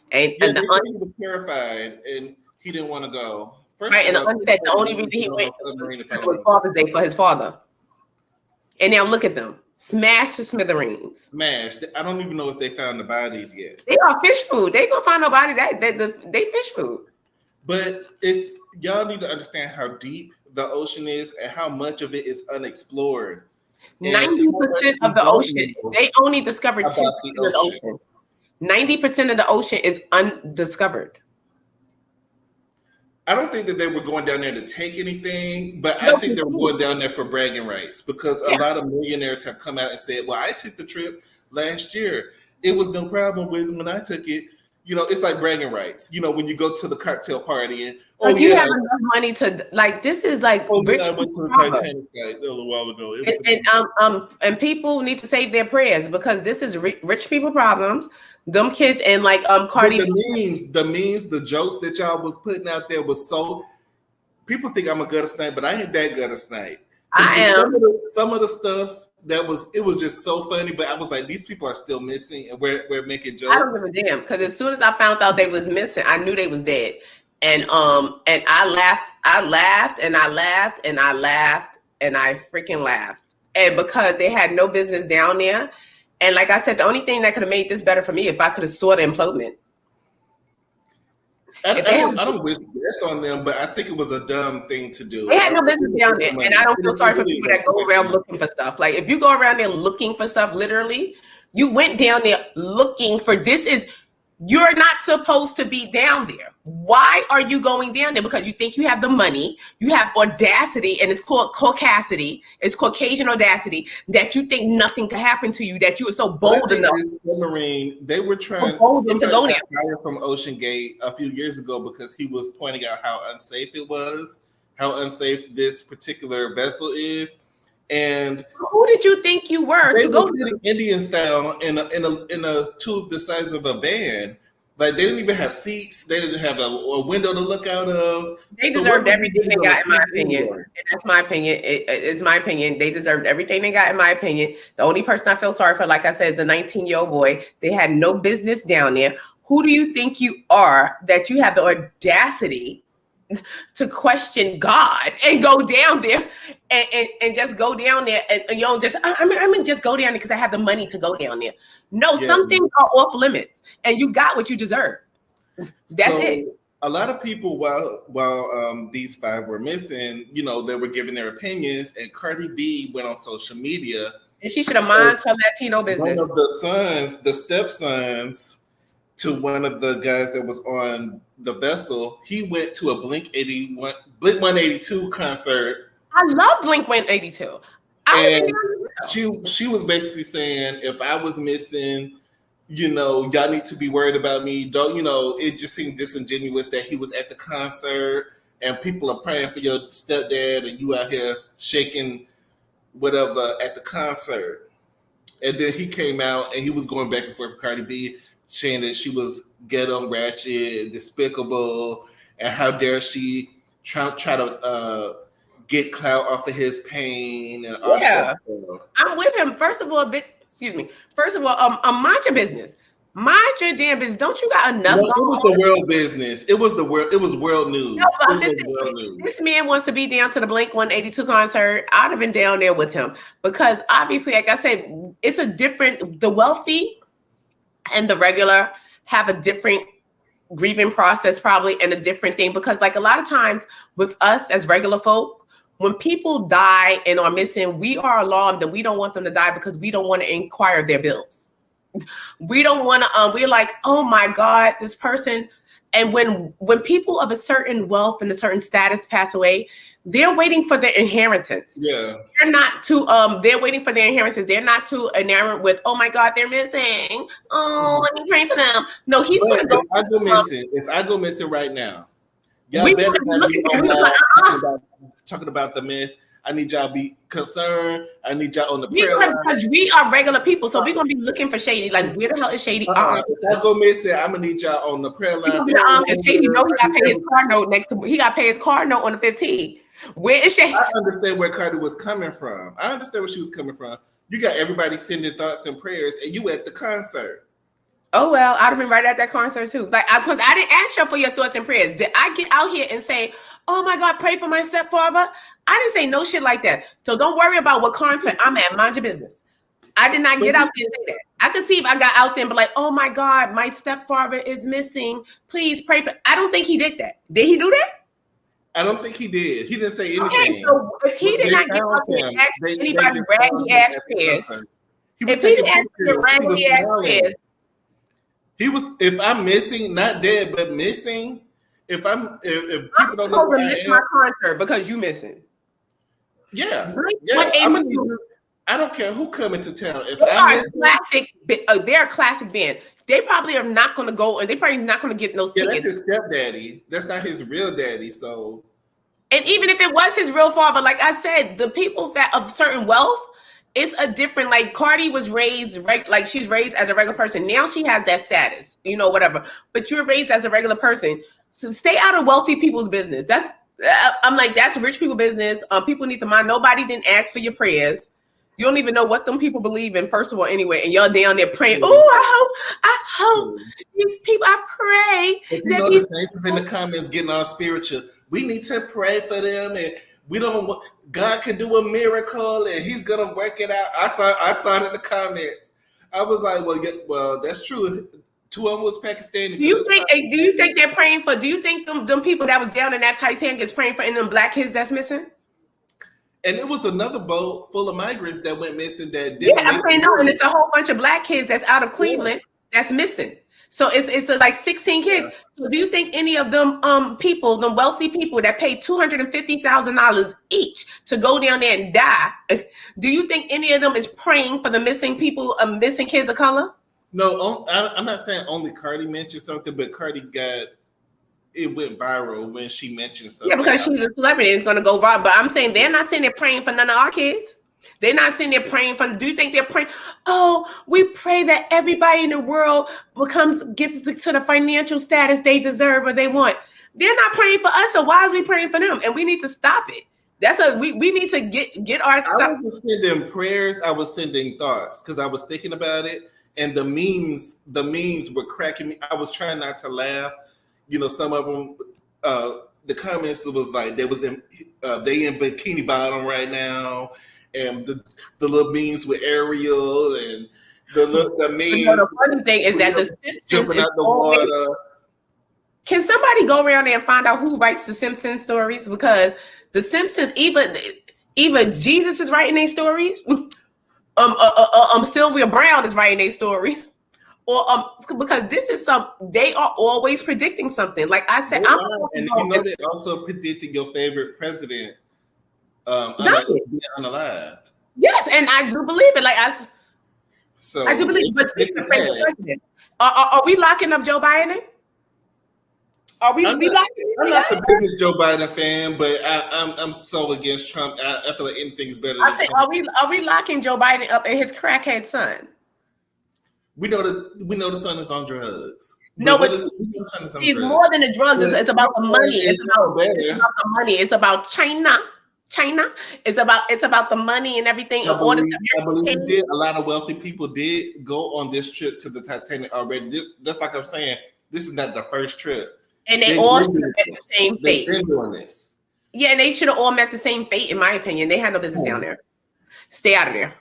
And he was terrified, and he didn't want to go. And the aunt said the only reason he went was Father's Day for his father. And now look at them, smashed to smithereens. Smashed. I don't even know if they found the bodies yet. They are fish food. They gonna find nobody they fish food. But y'all need to understand how deep the ocean is and how much of it is unexplored. 90% of the ocean, they only discovered 10% of the ocean. 90% of the ocean is undiscovered. I don't think that they were going down there to take anything, but I think they were going down there for bragging rights because a lot of millionaires have come out and said, well, I took the trip last year. It was no problem when I took it. You know, it's like bragging rights. You know, when you go to the cocktail party and you have enough money to like. This is like rich. I went to the Titanic site a little while ago. And people need to save their prayers because this is rich people problems. Them kids and like Cardi. The memes, the jokes that y'all was putting out there was so. People think I'm a gutter snipe, but I ain't that gutter snipe. I am. Some of the stuff. It was just so funny, but I was like, these people are still missing, and we're making jokes. I don't give a damn because as soon as I found out they was missing, I knew they was dead, and I laughed, and I freaking laughed, and because they had no business down there, and like I said, the only thing that could have made this better for me if I could have saw the implodement. I don't wish death on them, but I think it was a dumb thing to do. They had no business down there, and I don't feel sorry for people that go around looking for stuff. Like if you go around there looking for stuff, literally, you went down there looking for. This is You're not supposed to be down there. Why are you going down there? Because you think you have the money, you have audacity, and it's called caucasity. It's Caucasian audacity that you think nothing can happen to you, that you are so bold enough. Submarine, they were trying to go there. Fire from Oceangate a few years ago because he was pointing out how unsafe it was, how unsafe this particular vessel is. And who did you think you were to go Indian style in a tube the size of a van? Like they didn't even have seats. They didn't have a window to look out of. They deserved everything they got, in my opinion. And that's my opinion. It's my opinion. They deserved everything they got, in my opinion. The only person I feel sorry for, like I said, is the 19-year-old boy. They had no business down there. Who do you think you are that you have the audacity to question God and go down there and just go down there and you know just I'm gonna just go down there because I have the money to go down there. No, some things are off limits, and you got what you deserve. That's it. A lot of people, while these five were missing, you know, they were giving their opinions, and Cardi B went on social media, and she should have minded her Latino business. One of the stepsons to one of the guys that was on the vessel, he went to a Blink 182 concert. I love Blink 182. And she was basically saying, if I was missing, you know, y'all need to be worried about me. Don't, you know, it just seemed disingenuous that he was at the concert and people are praying for your stepdad and you out here shaking whatever at the concert. And then he came out and he was going back and forth with Cardi B, saying that she was ghetto, ratchet, despicable, and how dare she try to get clout off of his pain and all that stuff. I'm with him. First of all, mind your business. Mind your damn business. Don't you got enough? No, it was the world business. It was world news. This man wants to be down to the Blink 182 concert. I'd have been down there with him because obviously, like I said, it's a different. The wealthy and the regular have a different grieving process probably and a different thing because like a lot of times with us as regular folk, when people die and are missing, we are alarmed and we don't want them to die because we don't want to inquire their bills. We don't want to, we're like, oh my God, this person. And when people of a certain wealth and a certain status pass away, they're waiting for their inheritance. Yeah. They're waiting for their inheritance. They're not too enamored with, oh my God, they're missing. Oh, let me pray for them. No, he's going to go. If I go missing right now, y'all better not be talking about the mess. I need y'all to be concerned. I need y'all on the prayer line. Because we are regular people, so we're gonna be looking for Shady. Like, where the hell is Shady? If I go missing, I'm gonna need y'all on the prayer line. Shady know he got to pay his car note he got to pay his car note on the 15th. Where is Shady? I understand where Cardi was coming from. I understand where she was coming from. You got everybody sending thoughts and prayers, and you at the concert. Oh well, I'd have been right at that concert too. Like, because I didn't ask you for your thoughts and prayers. Did I get out here and say, "Oh my God, pray for my stepfather"? I didn't say no shit like that. So don't worry about what concert I'm at. Mind your business. I did not get out there and say that. I could see if I got out there and be like, "Oh my God, my stepfather is missing. Please pray for." I don't think he did that. Did he do that? I don't think he did. He didn't say anything. Okay, so if he did not get out there and ask anybody raggedy ass prayers, if he didn't ask the raggedy ass prayers. He was, if I'm missing, not dead, but missing. If people don't know where I miss my concert because you missing. Yeah. I'm gonna need you. I don't care who coming to town. If they're a classic band. They probably are not going to go, and they probably not going to get no tickets. That's his stepdaddy. That's not his real daddy. So, and even if it was his real father, like I said, the people that of certain wealth. It's a different, like Cardi was raised, like she's raised as a regular person. Now she has that status, you know, whatever. But you're raised as a regular person. So stay out of wealthy people's business. I'm like, that's rich people business. People need to mind. Nobody didn't ask for your prayers. You don't even know what them people believe in, first of all, anyway. And y'all down there praying. Oh, I hope these people, I pray. But you know, the faces in the comments getting all spiritual. We need to pray for them and we don't want God can do a miracle and he's gonna work it out. I saw it in the comments. I was like, well, that's true. Two of them was Pakistani. Do you think they're praying for? Do you think them people that was down in that Titanic is praying for any of them black kids that's missing? And it was another boat full of migrants that went missing that didn't. Yeah, I'm saying no, and it's a whole bunch of black kids that's out of Cleveland that's missing. So it's like 16 kids. So do you think any of them people, the wealthy people that pay $250,000 each to go down there and die, do you think any of them is praying for the missing people, missing kids of color? No, I'm not saying only Cardi mentioned something, but Cardi it went viral when she mentioned something. Yeah, because she's a celebrity, it's gonna go viral. But I'm saying they're not sitting there praying for none of our kids. They're not sitting there praying for. Do you think they're praying? Oh, we pray that everybody in the world gets to the financial status they deserve or they want. They're not praying for us, so why are we praying for them? And we need to stop it. We need to get our stuff. I wasn't sending prayers. I was sending thoughts because I was thinking about it, and the memes were cracking me. I was trying not to laugh. You know, some of them. The comments was like they in Bikini Bottom right now. And the little memes with Ariel and the memes. The funny thing is that the Simpsons jumping out the water. Can somebody go around there and find out who writes the Simpsons stories? Because the Simpsons, either Jesus is writing their stories, Sylvia Brown is writing their stories, or because this is they are always predicting something. Like I said, and you know they're also predicting your favorite president. Unalived. Yes, and I do believe it. I do believe. But speaking of president, are we locking up Joe Biden? Are we locking? I'm not the biggest Joe Biden fan, but I'm so against Trump. I feel like anything's better. Are we locking Joe Biden up and his crackhead son? We know the son is on drugs. No, but he's more than the drugs. It's about the money. It's about the money. It's about China. It's about the money and everything. I believe it did. A lot of wealthy people did go on this trip to the Titanic already. Just like I'm saying, this is not the first trip. And they all should have met the same fate. They've been doing this. Yeah, and they should have all met the same fate, in my opinion. They had no business down there. Stay out of there.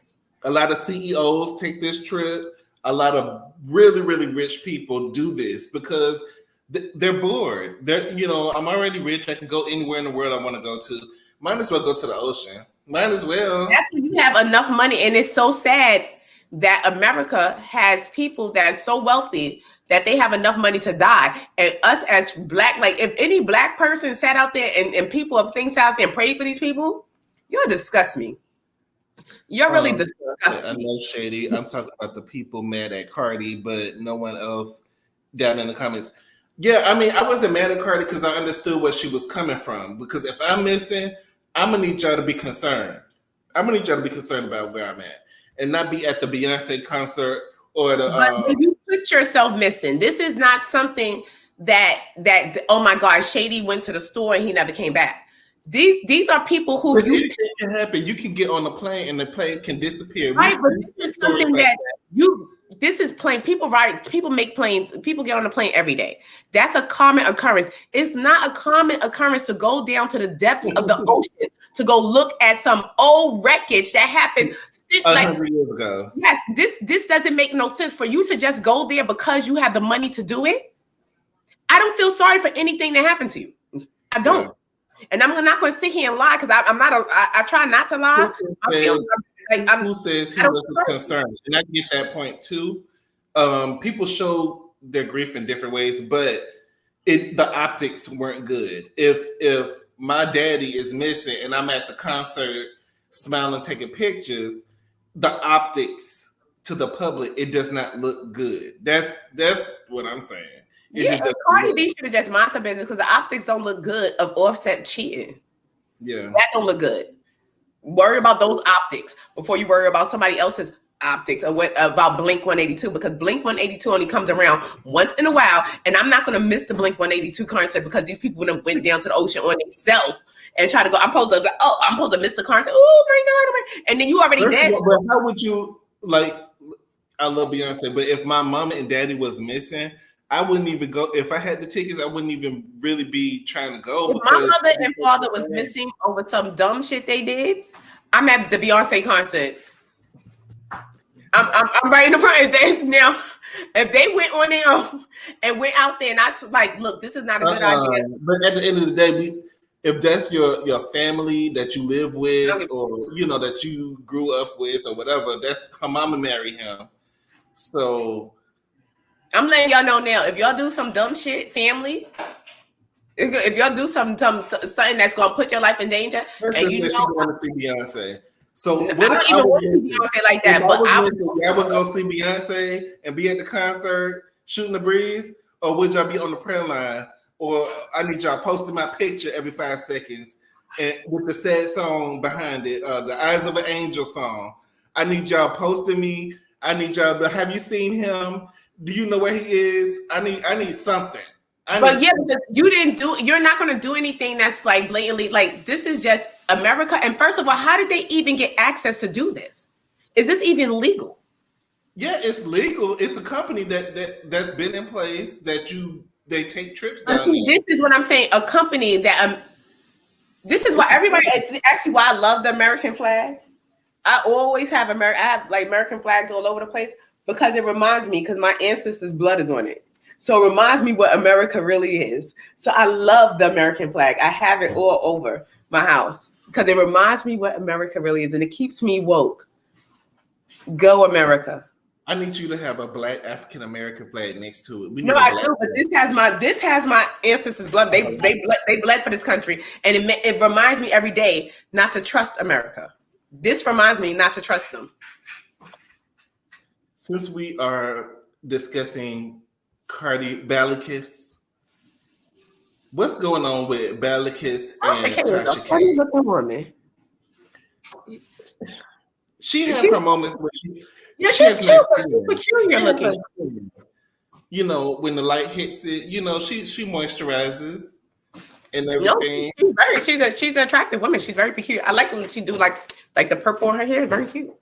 A lot of CEOs take this trip. A lot of really, really rich people do this because they're bored. I'm already rich. I can go anywhere in the world I want to go to. Might as well go to the ocean. Might as well. That's when you have enough money. And it's so sad that America has people that are so wealthy that they have enough money to die. And us as black, like if any black person sat out there and people of things out there and prayed for these people, you'll disgust me. You're really disgusting. I know, Shady. I'm talking about the people mad at Cardi, but no one else down in the comments. Yeah, I mean, I wasn't mad at Cardi because I understood where she was coming from. Because if I'm missing, I'm gonna need y'all to be concerned. I'm gonna need y'all to be concerned about where I'm at and not be at the Beyonce concert or the. But when you put yourself missing, this is not something that oh my God, Shady went to the store and he never came back. These are people who anything can happen. You can get on a plane and the plane can disappear. Right, but this is something that this is plane. People make planes. People get on a plane every day. That's a common occurrence. It's not a common occurrence to go down to the depths of the ocean to go look at some old wreckage that happened 100 years ago. Yes, this doesn't make no sense for you to just go there because you have the money to do it. I don't feel sorry for anything that happened to you. I don't. Yeah. And I'm not going to sit here and lie because I try not to lie. Who says he wasn't concerned? And I get that point too. People show their grief in different ways, but the optics weren't good. If my daddy is missing and I'm at the concert smiling, taking pictures, the optics to the public, it does not look good. That's what I'm saying. Cardi B should have just mind her business because the optics don't look good of Offset cheating. Yeah, that don't look good. Worry about those optics before you worry about somebody else's optics or about Blink 182 because Blink 182 only comes around once in a while, and I'm not going to miss the Blink 182 concert because these people went down to the ocean on themselves and try to go. I'm supposed to miss the concert. Oh my God! And then you already dead. But how would you like? I love Beyonce, but if my mama and daddy was missing, I wouldn't even go. If I had the tickets, I wouldn't even really be trying to go. If my mother and father was missing over some dumb shit they did, I'm at the Beyonce concert. I'm right in the front. Now, if they went on their own and went out there and I like, look, this is not a good idea. But at the end of the day, if that's your family that you live with, okay, or that you grew up with, or whatever, that's her mama married him. So I'm letting y'all know now. If y'all do some dumb shit, family, if y'all do something that's gonna put your life in danger, and Person you said she know, going to see Beyonce. So I what if don't I even was want to see missing? Beyonce like If that, I but was I missing, would. y'all would go see Beyonce and be at the concert shooting the breeze, or would y'all be on the prayer line? Or I need y'all posting my picture every 5 seconds and with the sad song behind it, the Eyes of an Angel song. I need y'all posting me. I need y'all. But have you seen him? Do you know where he is? I need something. But yeah, because you're not going to do anything that's like blatantly, like this is just America. And first of all, how did they even get access to do this? Is this even legal? Yeah, it's legal. It's a company that's been in place that they take trips down there. This is what I'm saying. A company that, this is why everybody, actually why I love the American flag. I always have I have like American flags all over the place because it reminds me, because my ancestors' blood is on it. So it reminds me what America really is. So I love the American flag. I have it all over my house because it reminds me what America really is, and it keeps me woke. Go America. I need you to have a black African American flag next to it. We No, need a I black do, but this has my ancestors' blood. They bled for this country, and it reminds me every day not to trust America. This reminds me not to trust them. Since we are discussing Cardi Balakis, what's going on with Balakis and Okay, Tasha funny K? looking woman. She has She, her moments where yeah, she she's has cute, nice but she's skin. peculiar She has looking. nice skin. You know, when the light hits it, you know, she moisturizes and No, everything. she's an attractive woman. She's very peculiar. I like when she do like the purple on her hair. Very cute.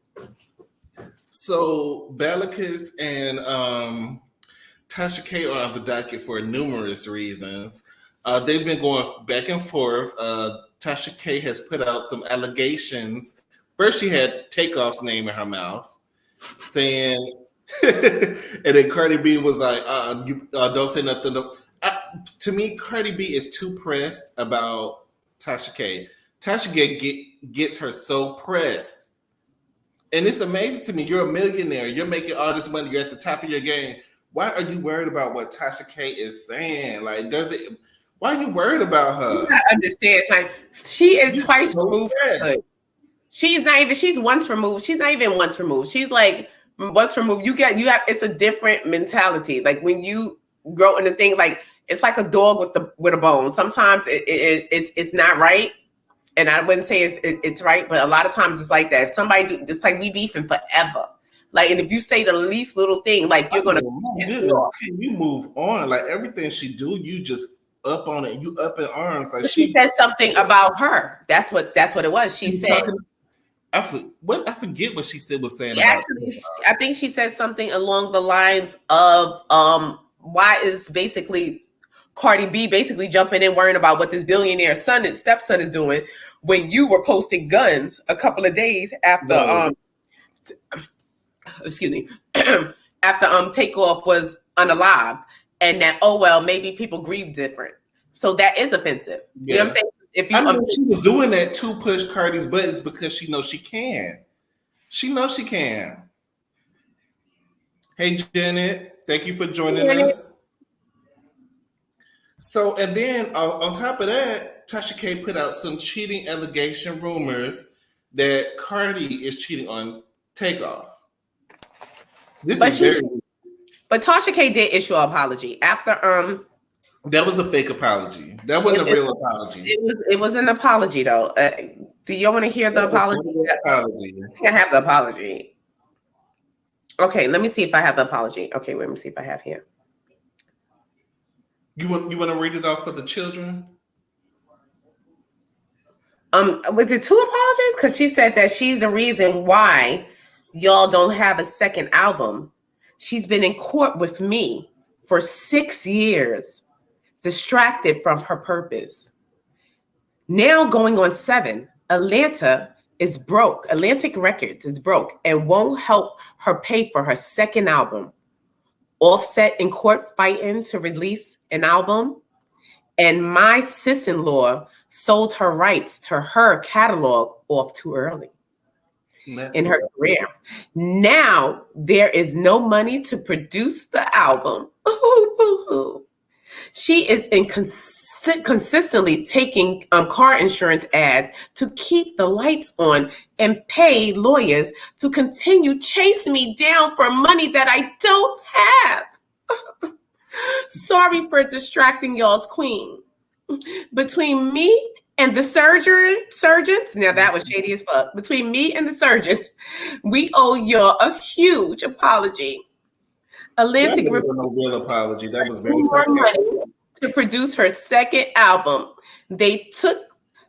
So Balakis and Tasha K are on the docket for numerous reasons. They've been going back and forth. Tasha K has put out some allegations. First, she had Takeoff's name in her mouth, saying, and then Cardi B was like, "You don't say nothing." To me, Cardi B is too pressed about Tasha K. Tasha K gets her so pressed, and it's amazing to me. You're a millionaire. You're making all this money. You're at the top of your game. Why are you worried about what Tasha K is saying? Like, does it? Why are you worried about her? I understand. Like she is You're twice so removed from pressed. good. She's not even. She's once removed. She's not even once removed. She's like once removed. You have. It's a different mentality. Like when you grow into thing, like it's like a dog with a bone. Sometimes it's not right, and I wouldn't say it's right, but a lot of times it's like that. If somebody it's like we beefing forever. Like, and if you say the least little thing, like you're gonna Oh, my piss me goodness, off. can you move on? Like everything she do, you just up on it. You up in arms. Like She said something about her. That's what it was. She she was said talking. I forget what she said was saying she about. actually, I think she said something along the lines of why is basically Cardi B basically jumping in worrying about what this billionaire son and stepson is doing when you were posting guns a couple of days after No, excuse me after Takeoff was unalive, and that, oh well, maybe people grieve different, so that is offensive. You know what I'm yeah. saying? If I you mean, she was doing that to push Cardi's buttons because she knows she can. She knows she can. Hey, Janet, thank you for joining us. So, and then on top of that, Tasha K put out some cheating allegation rumors that Cardi is cheating on Takeoff. This but is she very. but Tasha K did issue an apology after That was a fake apology. That wasn't a it, real apology. it was an apology though. Do you want to hear the That was apology? not a real apology. I think I have the apology. Okay, let me see if I have the apology. Okay, let me see if I have here. You want to read it off for the children? Was it two apologies? Because she said that she's the reason why y'all don't have a second album. She's been in court with me for 6 years, distracted from her purpose. Now going on 7, Atlanta is broke. Atlantic Records is broke and won't help her pay for her second album. Offset in court fighting to release an album. And my sis-in-law sold her rights to her catalog off too early. in her career. Now there is no money to produce the album. She is consistently taking car insurance ads to keep the lights on and pay lawyers to continue chasing me down for money that I don't have. Sorry for distracting y'all's queen. Between me and the surgeons, now that was shady as fuck. Between me and the surgeons, we owe y'all a huge apology. Atlantic was no real apology. That was very money to produce her second album. They took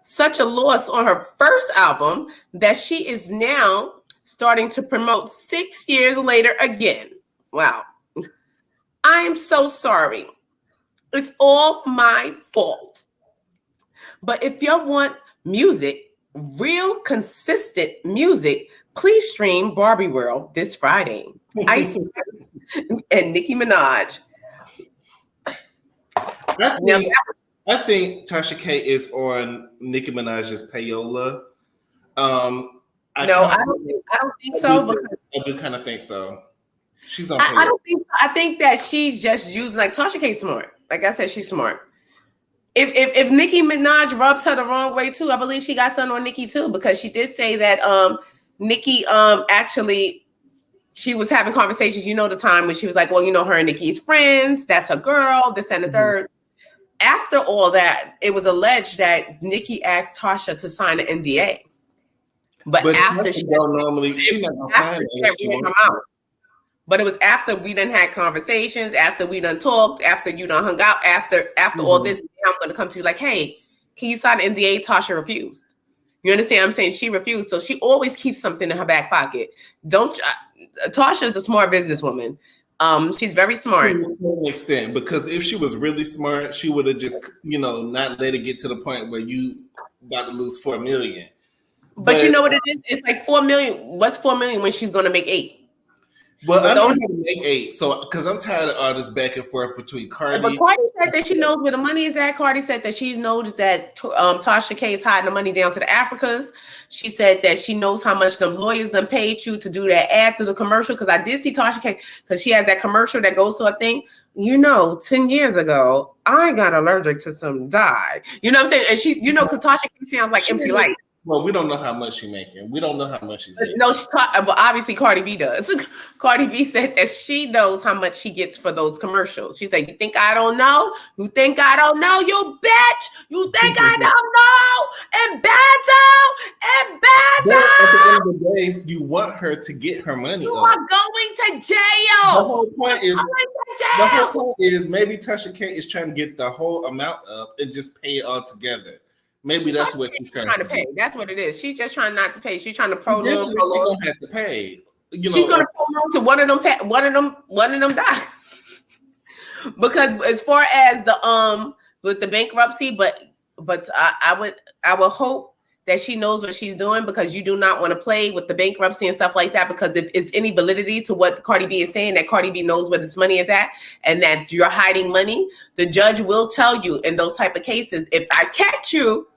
such a loss on her first album that she is now starting to promote 6 years later again. Wow. I am so sorry. It's all my fault. But if y'all want music, real consistent music, please stream Barbie World this Friday. Ice and Nicki Minaj. I think Tasha K is on Nicki Minaj's payola. I don't think so. I do kind of think so. She's on. I don't think so. I think that she's just using, like, Tasha K's smart. Like I said, she's smart. If Nicki Minaj rubs her the wrong way too, I believe she got something on Nicki too, because she did say that Nicki actually, she was having conversations, the time when she was like, well, her and Nicki's friends, that's a girl, this and the third. After all that, it was alleged that Nicki asked Tasha to sign an NDA. But after she not gonna sign it. But it was after we done had conversations, after we done talked, after you done hung out, after all this, I'm going to come to you like, hey, can you sign an NDA? Tasha refused. You understand what I'm saying? She refused. So she always keeps something in her back pocket. Tasha is a smart businesswoman. She's very smart. To some extent, because if she was really smart, she would have just, not let it get to the point where you about to lose $4 million. But you know what it is? It's like $4 million. What's $4 million when she's going to make $8 million? Well, I don't have to make 8, so because I'm tired of all this back and forth between Cardi. But Cardi said that she knows where the money is at. Cardi said that she knows that Tasha K is hiding the money down to the Africas. She said that she knows how much them lawyers done paid you to do that ad through the commercial. Because I did see Tasha K, because she has that commercial that goes to a thing. 10 years ago, I got allergic to some dye. You know what I'm saying? And she, because Tasha K sounds like MC Lyte. Well, we don't know how much she's making. We don't know how much she's making. No, but obviously Cardi B does. Cardi B said that she knows how much she gets for those commercials. She said, you think I don't know? You think I don't know, you bitch? You think I don't know? And Bezzo! At the end of the day, you want her to get her money. You are going to jail. The whole point is maybe Tasha K is trying to get the whole amount up and just pay it all together. Maybe that's what she's trying to pay. That's what it is. She's just trying not to pay. She's trying to prolong. She's gonna have to pay. She's gonna prolong to one of them die. Because as far as the with the bankruptcy, but I would hope that she knows what she's doing, because you do not want to play with the bankruptcy and stuff like that. Because if it's any validity to what Cardi B is saying, that Cardi B knows where this money is at and that you're hiding money, the judge will tell you in those type of cases, if I catch you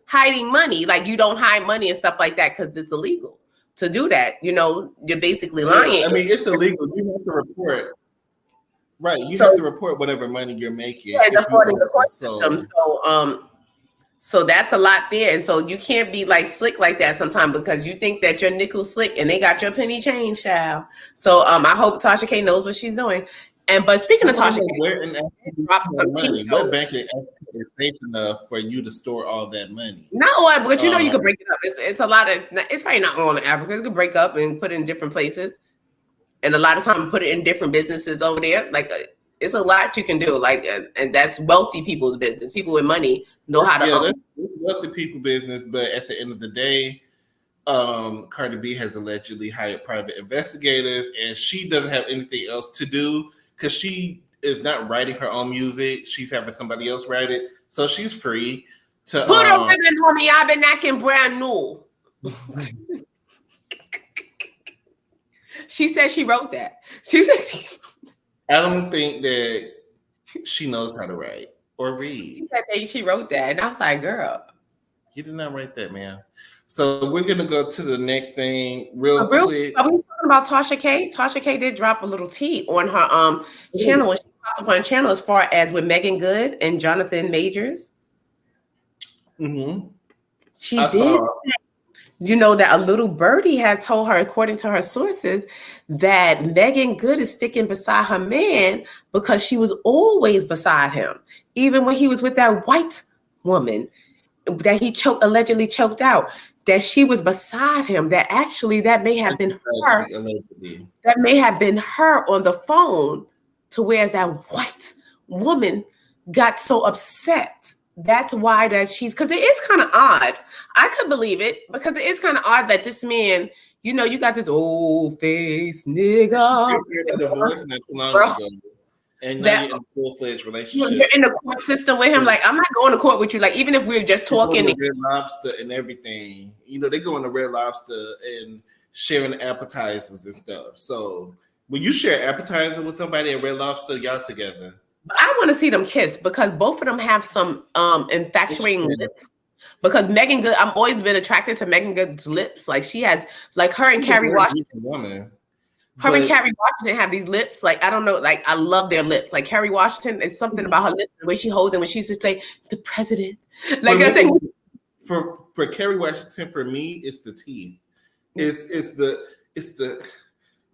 hiding money, like, you don't hide money and stuff like that, because it's illegal to do that. You're basically lying. I mean, it's illegal. You have to report. Right. You have to report whatever money you're making. Yeah, according to the court system. So that's a lot there. And so you can't be like slick like that sometimes, because you think that your nickel slick and they got your penny change, child. So I hope Tasha K knows what she's doing. But speaking of Tasha K, what bank is safe enough for you to store all that money? No, but you can break it up. It's a lot of. It's probably not all in Africa. You can break up and put it in different places, and a lot of time put it in different businesses over there. Like, it's a lot you can do. Like, and that's wealthy people's business. People with money know how to. Yeah, that's wealthy people business. But at the end of the day, Cardi B has allegedly hired private investigators, and she doesn't have anything else to do, because she is not writing her own music. She's having somebody else write it. So she's free to put a ribbon on me. I've been acting brand new. She said she wrote that. I don't think that she knows how to write or read. She said that she wrote that. And I was like, girl. You did not write that, man. So we're gonna go to the next thing real Real, quick. are we talking about Tasha K? Tasha K did drop a little tea on her channel. When she popped up on channel as far as with Megan Good and Jonathan Majors. Mm-hmm. She did. You know that a little birdie had told her, according to her sources, that Megan Good is sticking beside her man because she was always beside him, even when he was with that white woman that he allegedly choked out. That she was beside him. That actually that may have been her. Allegedly. That may have been her on the phone, to whereas that white woman got so upset. That's why that she's, because it is kind of odd. I could believe it because it is kind of odd that this man, you know, you got this old face nigga. She got a divorce not too long ago. And now you're in a full-fledged relationship. You're in the court system with him. Like, I'm not going to court with you. Like, even if we were just talking. Red Lobster and everything. You know, they go on the Red Lobster and sharing appetizers and stuff. So when you share appetizer with somebody at Red Lobster, y'all together. I want to see them kiss because both of them have some infatuating lips. Because Megan Good, I've always been attracted to Megan Good's lips. Like she has, like her and Carrie Washington. Her and Carrie Washington have these lips. Like, I don't know, like I love their lips. Like Carrie Washington, it's something about her lips, the way she holds them when she used to say, the president. Like I said, for Carrie Washington, for me, it's the teeth. It's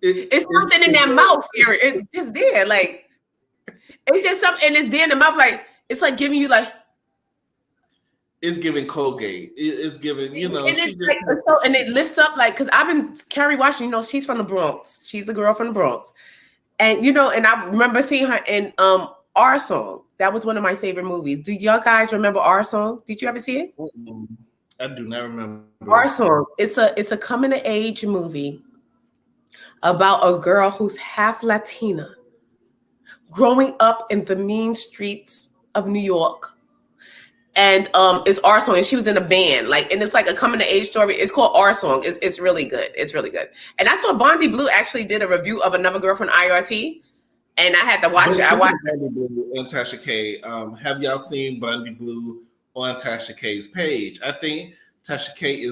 something in that mouth here. It's just there. Like it's just something, and it's there in the mouth. Like it's like giving you like. It's giving Colgate. It's giving, you know, and she just like, and it lifts up like, because I've been Carrie Washington, you know, she's from the Bronx. She's a girl from the Bronx. And you know, and I remember seeing her in Our Song. That was one of my favorite movies. Do y'all guys remember Our Song? Did you ever see it? I do not remember. Our Song. It's a coming of age movie about a girl who's half Latina growing up in the mean streets of New York. And it's Our Song, and she was in a band, like, and it's like a coming of age story. It's called Our Song. It's really good. It's really good. And I saw Bondi Blue actually did a review of Another Girl from IRT, and I had to watch it. I watched Bondi Blue and Tasha K. Have y'all seen Bondi Blue on Tasha K's page? I think Tasha K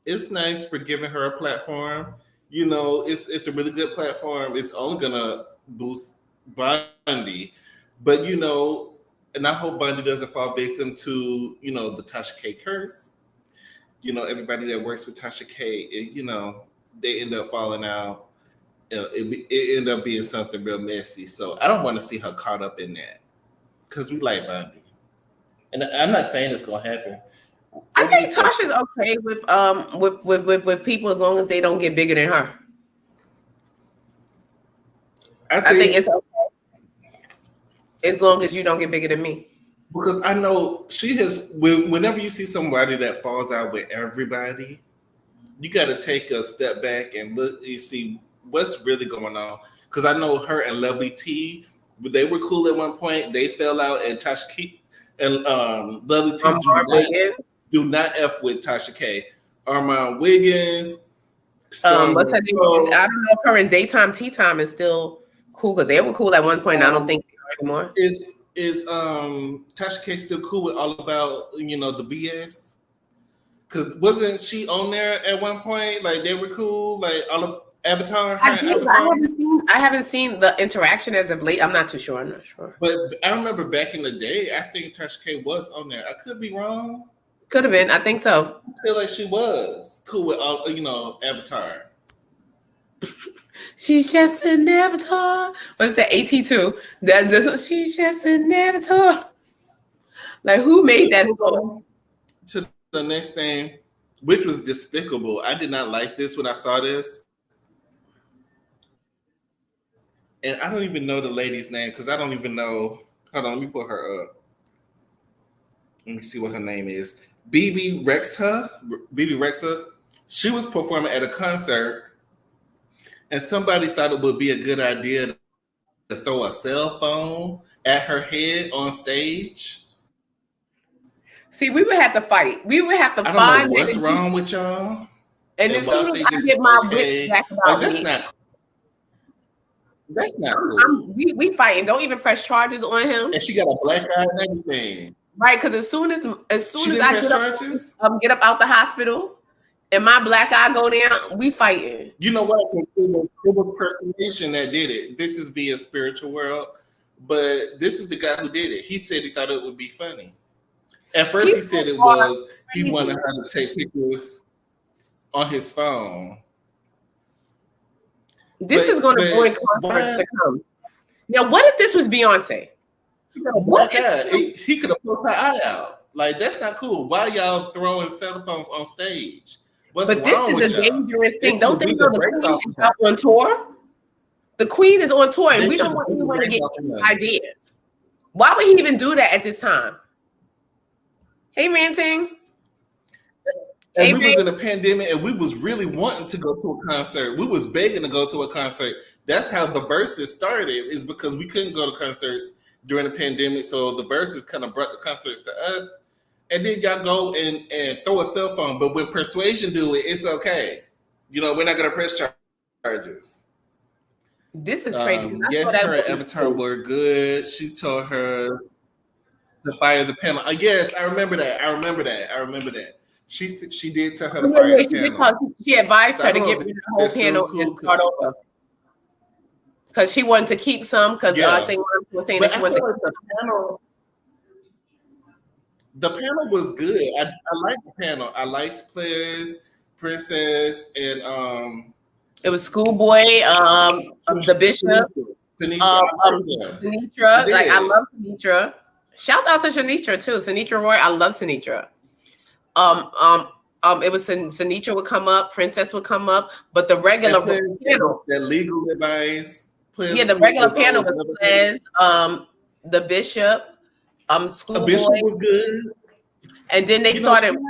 is nice for giving her a platform. You know, it's a really good platform. It's only gonna boost Bondi, but you know. And I hope Bondi doesn't fall victim to, you know, the Tasha K curse. You know, everybody that works with Tasha K, you know, they end up falling out. You know, it end up being something real messy. So I don't want to see her caught up in that because we like Bondi. And I'm not saying it's gonna happen. I think Tasha's okay with people as long as they don't get bigger than her. I think it's okay. As long as you don't get bigger than me. Because I know she has, whenever you see somebody that falls out with everybody, you got to take a step back and look and see what's really going on. Because I know her and Lovely T, they were cool at one point. They fell out, and Tasha K and Lovely T do not F with Tasha K. Armand Wiggins. What's her name? I don't know if her and Daytime Tea Time is still cool, because they were cool at one point. I don't think anymore. Is Tasha K still cool with All About, you know, the BS? Because wasn't she on there at one point? Like they were cool, like all of Avatar. I haven't seen the interaction as of late. I'm not too sure. I'm not sure. But I remember back in the day, I think Tasha K was on there. I could be wrong. Could have been. I think so. I feel like she was cool with all, you know, Avatar. She's just an avatar. What's that? AT2. She's just an avatar. Like, who made that song? To the next thing, which was despicable. I did not like this when I saw this. And I don't even know the lady's name because I don't even know. Hold on, let me pull her up. Let me see what her name is. BB Rexa. She was performing at a concert. And somebody thought it would be a good idea to throw a cell phone at her head on stage. See, we would have to fight. We would have to find. I don't know what's wrong with y'all. And as soon as I get my wit back about that's me, not cool. That's not cool. We fighting. Don't even press charges on him. And she got a black eye and everything. Right, because as soon as She didn't I press charges. get up out the hospital and my black eye go down, we fighting. You know what? It was persuasion that did it. This is via spiritual world, but this is the guy who did it. He said he thought it would be funny. At first, he said it was he wanted her to take pictures on his phone. This is going to bring concerts to come. Now, what if this was Beyonce? What he could have poked her eye out. Like, that's not cool. Why y'all throwing cell phones on stage? What's but this wrong is with a y'all? dangerous thing. Don't they know the Queen is out on tour? The Queen is on tour, and They we don't should want really anyone to break get off of them. ideas. Why would he even do that at this time? Hey, Ranting. And we was in a pandemic, and we was really wanting to go to a concert. We was begging to go to a concert. That's how the Verses started, is because we couldn't go to concerts during the pandemic. So the Verses kind of brought the concerts to us. And then y'all go and throw a cell phone. But when Persuasion do it, it's okay. You know, we're not going to press charges. This is crazy. Yes, her and Avatar were good. She told her to fire the panel. Yes, I remember that. She did tell her to fire the panel. She advised her to get rid of the whole panel and start over. Because she wanted to keep some, because I think one was saying that she wanted to keep the panel. The panel was good. I liked the panel. I liked Players, Princess, and it was Schoolboy, the Bishop, Sinitra. Like, I love Sinitra. Shout out to Sinitra too. Sinitra Roy. I love Sinitra. It was Sinitra would come up, Princess would come up, but the regular panel, that legal advice. The regular panel was Players, the Bishop, Schoolboy. Bishop was good. And then they started to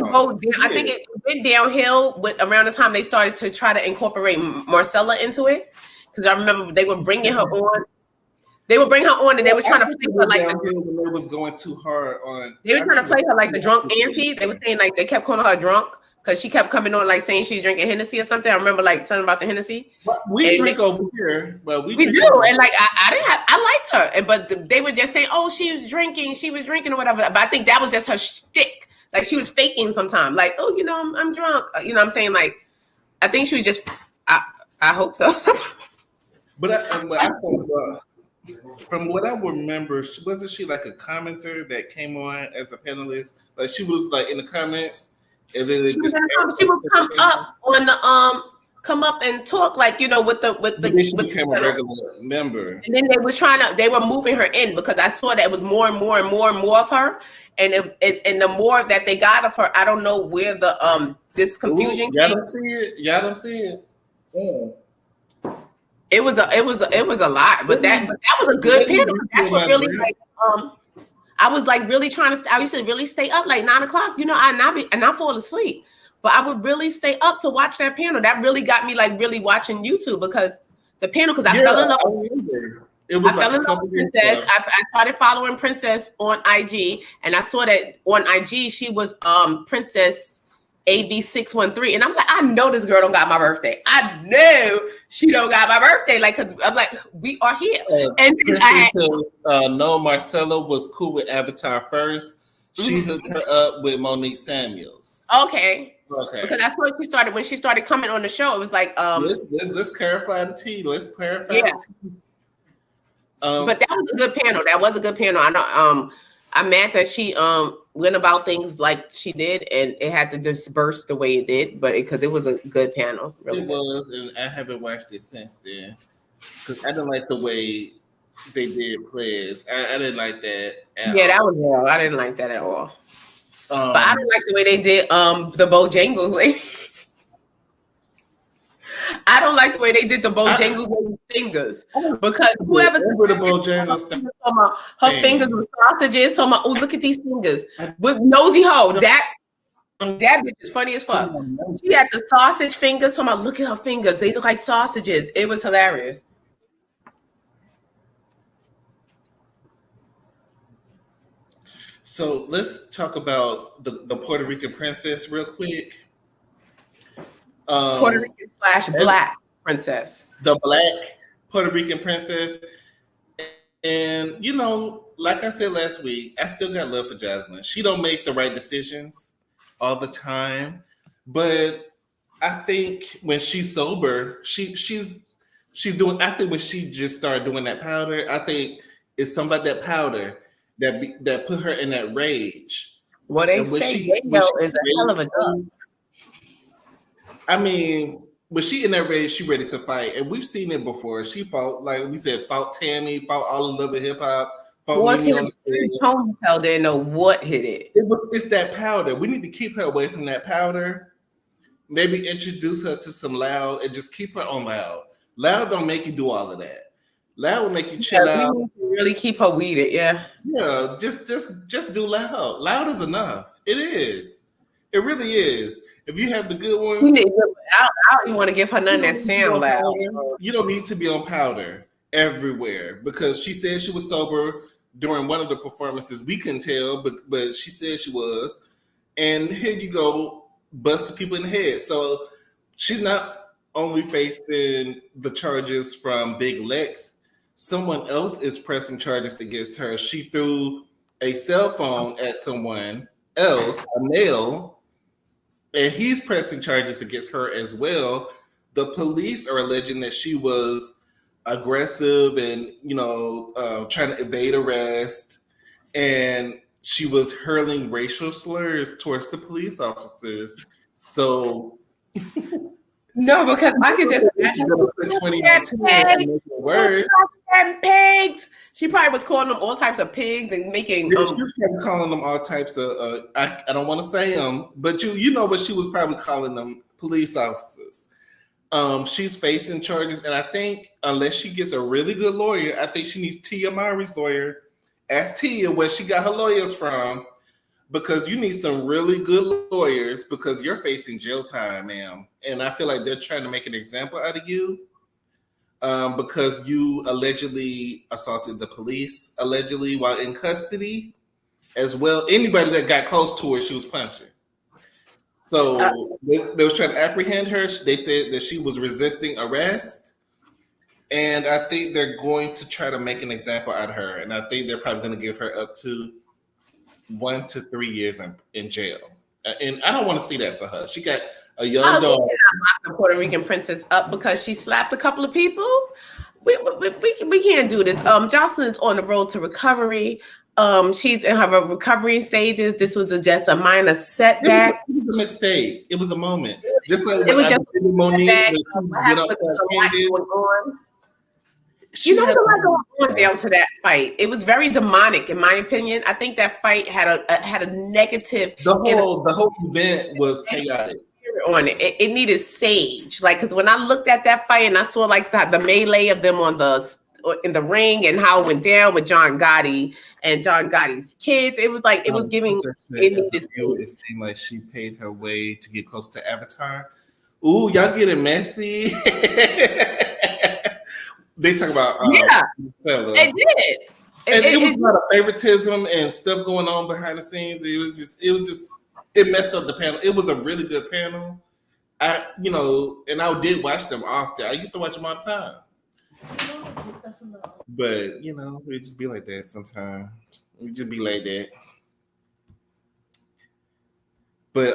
go down. I think it went downhill around the time they started to try to incorporate Marcella into it. Because I remember they were bringing her on. They would bring her on, and they were trying to play her like when they was going too hard on. They were trying to play her like the drunk auntie. They were saying like they kept calling her drunk because she kept coming on like saying she's drinking Hennessy or something. I remember like something about the Hennessy. But we drink over here, but we do, and like I liked her, but they were just saying, oh, she was drinking or whatever. But I think that was just her shtick. Like she was faking sometime. Like, oh, you know, I'm drunk. You know what I'm saying? Like, I think she was just. I hope so. but I thought. From what I remember, wasn't she like a commenter that came on as a panelist? Like she was like in the comments, and then she would come up on the come up and talk like, you know, with she became a regular member. And then they were moving her in because I saw that it was more and more and more and more of her, and and the more that they got of her, I don't know where the this confusion. Y'all don't see it. Yeah. It was a lot, but that was a good panel. That's what really like I was like really trying to. I used to really stay up like 9 o'clock. You know, I fall asleep, but I would really stay up to watch that panel. That really got me like really watching YouTube because the panel. Because I fell in love with Princess. I started following Princess on IG, and I saw that on IG she was Princess AB613, and I'm like, I know this girl don't got my birthday. I know she don't got my birthday. Like, cause I'm like, we are here. And no, Marcella was cool with Avatar first. She hooked her up with Monique Samuels. Okay. Because that's when she started coming on the show. It was like, let's clarify the tea. Let's clarify. Yeah. The tea. But that was a good panel. I know. I'm mad that she went about things like she did, and it had to disperse the way it did, but because it was a good panel. Really it was, and I haven't watched it since then because I didn't like the way they did Players. I didn't like that. That was wrong. I didn't like that at all. But I didn't like the way they did the Bojangles lady. I don't like the way they did the Bojangles lady's fingers because whoever the Bojangles her fingers were sausages. Talking about, oh, look at these fingers with nosy hoe. That bitch is funny as fuck. She had the sausage fingers. Talking about, look at her fingers. They look like sausages. It was hilarious. So let's talk about the Puerto Rican princess real quick. Puerto Rican / Black princess. The Black Puerto Rican princess. And you know, like I said last week, I still got love for Jocelyn. She don't make the right decisions all the time, but I think when she's sober, she's doing. I think when she just started doing that powder, I think it's something about that powder that put her in that rage. Well, they And say when J-Lo she is a hell of a drug. I mean, when she in that rage, she ready to fight, and we've seen it before. She fought, like we said, fought Tammy, fought all the Love of Hip Hop, fought One Mimi time, on the stage. Tony Tell didn't know what hit it. It's that powder. We need to keep her away from that powder. Maybe introduce her to some loud and just keep her on loud. Loud don't make you do all of that. Loud will make you chill We out. need to really keep her weeded. Yeah. Yeah, just do loud. Loud is enough. It is. It really is. If you have the good She ones, need, I don't even want to give her none that sound loud. you don't need to be on powder everywhere because she said she was sober during one of the performances. We couldn't tell, but she said she was. And here you go, busting people in the head. So she's not only facing the charges from Big Lex, someone else is pressing charges against her. She threw a cell phone at someone else, a male, and he's pressing charges against her as well. The police are alleging that she was aggressive and trying to evade arrest, and she was hurling racial slurs towards the police officers. So No, because I could just imagine 2019 and make it worse. Pigs. She probably was calling them all types of pigs and making. She was probably calling them all types of. I don't want to say them, but you know what she was probably calling them, police officers. She's facing charges, and I think unless she gets a really good lawyer, I think she needs Tia Mowry's lawyer. Ask Tia where she got her lawyers from, because you need some really good lawyers because you're facing jail time, ma'am. And I feel like they're trying to make an example out of you because you allegedly assaulted the police, allegedly while in custody as well. Anybody that got close to her, she was punching. So they were trying to apprehend her. They said that she was resisting arrest. And I think they're going to try to make an example out of her. And I think they're probably going to give her up to 1 to 3 years in jail. And I don't want to see that for her. She got a young daughter. The Puerto Rican princess up because she slapped a couple of people. We can't do this. Jocelyn's on the road to recovery. She's in her recovery stages. This was just a minor setback. It was a mistake. It was a moment. Just like it was just Monique. You know, there's a lot going on down to that fight. It was very demonic, in my opinion. I think that fight had a negative. The whole event was chaotic. On it. It needed sage, like, because when I looked at that fight and I saw like the melee of them in the ring and how it went down with John Gotti and John Gotti's kids, it was like it was giving. It seemed like she paid her way to get close to Avatar. Ooh, y'all getting messy. They talk about they did, and it was a lot of favoritism and stuff going on behind the scenes. It messed up the panel. It was a really good panel. And I did watch them often. I used to watch them all the time. But it just be like that sometimes. We just be like that. But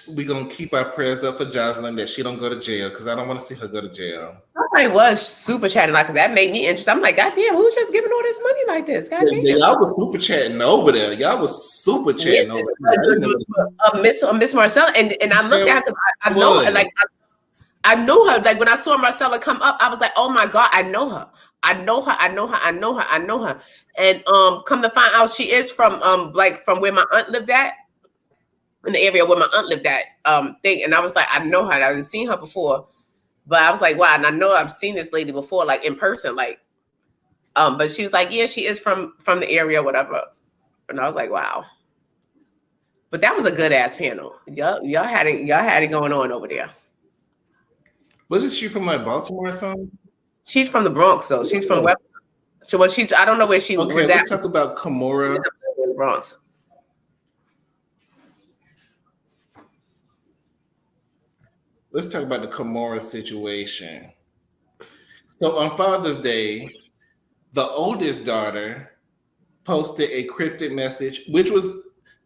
we're gonna keep our prayers up for Jocelyn that she don't go to jail, because I don't want to see her go to jail. Somebody was super chatting like that. Made me interested. I'm like, God damn, who's just giving all this money like this? God damn. Y'all was super chatting over there. Y'all was super chatting over there. Miss Marcella, and I looked at her. I know her. Like I knew her. Like when I saw Marcella come up, I was like, oh my God, I know her. I know her. And come to find out, she is from from where my aunt lived at. In the area where my aunt lived at, and I was like, I know her. I haven't seen her before, but I was like, wow, and I know I've seen this lady before, like in person, like, but she was like, yeah, she is from the area, whatever, and I was like, wow. But that was a good ass panel. Y'all had it going on over there. Wasn't she from like Baltimore or something? She's from the Bronx, though. She's from West. So I don't know where she was. Okay, let's talk about Kimora. Bronx. Let's talk about the Kimora situation. So on Father's Day, the oldest daughter posted a cryptic message, which was,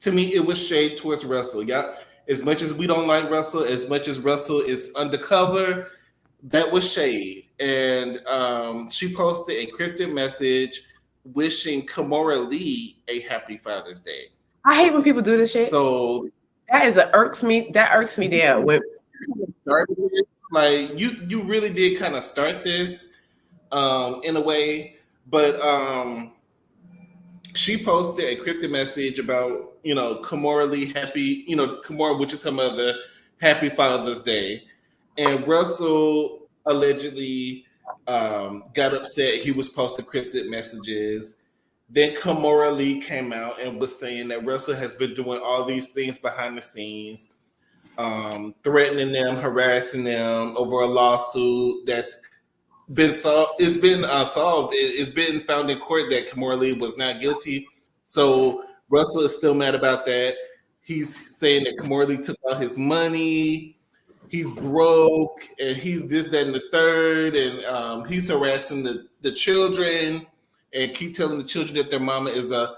to me, it was shade towards Russell. Yeah, as much as we don't like Russell, as much as Russell is undercover, that was shade. And she posted a cryptic message wishing Kimora Lee a happy Father's Day. I hate when people do this shit. So that irks me down. Like you really did kind of start this in a way, but she posted a cryptic message about, Kimora Lee happy, Kimora, which is her mother, happy Father's Day. And Russell allegedly got upset. He was posting cryptic messages. Then Kimora Lee came out and was saying that Russell has been doing all these things behind the scenes, threatening them, harassing them over a lawsuit that's been solved. It's been solved. It's been found in court that Kimora Lee was not guilty. So Russell is still mad about that. He's saying that Kimora Lee took out his money. He's broke, and he's this, that, and the third, and he's harassing the children, and keep telling the children that their mama is just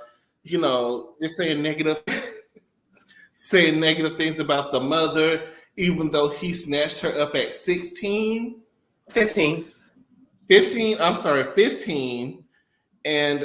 saying negative things about the mother, even though he snatched her up at 16. 15. 15, I'm sorry, 15. And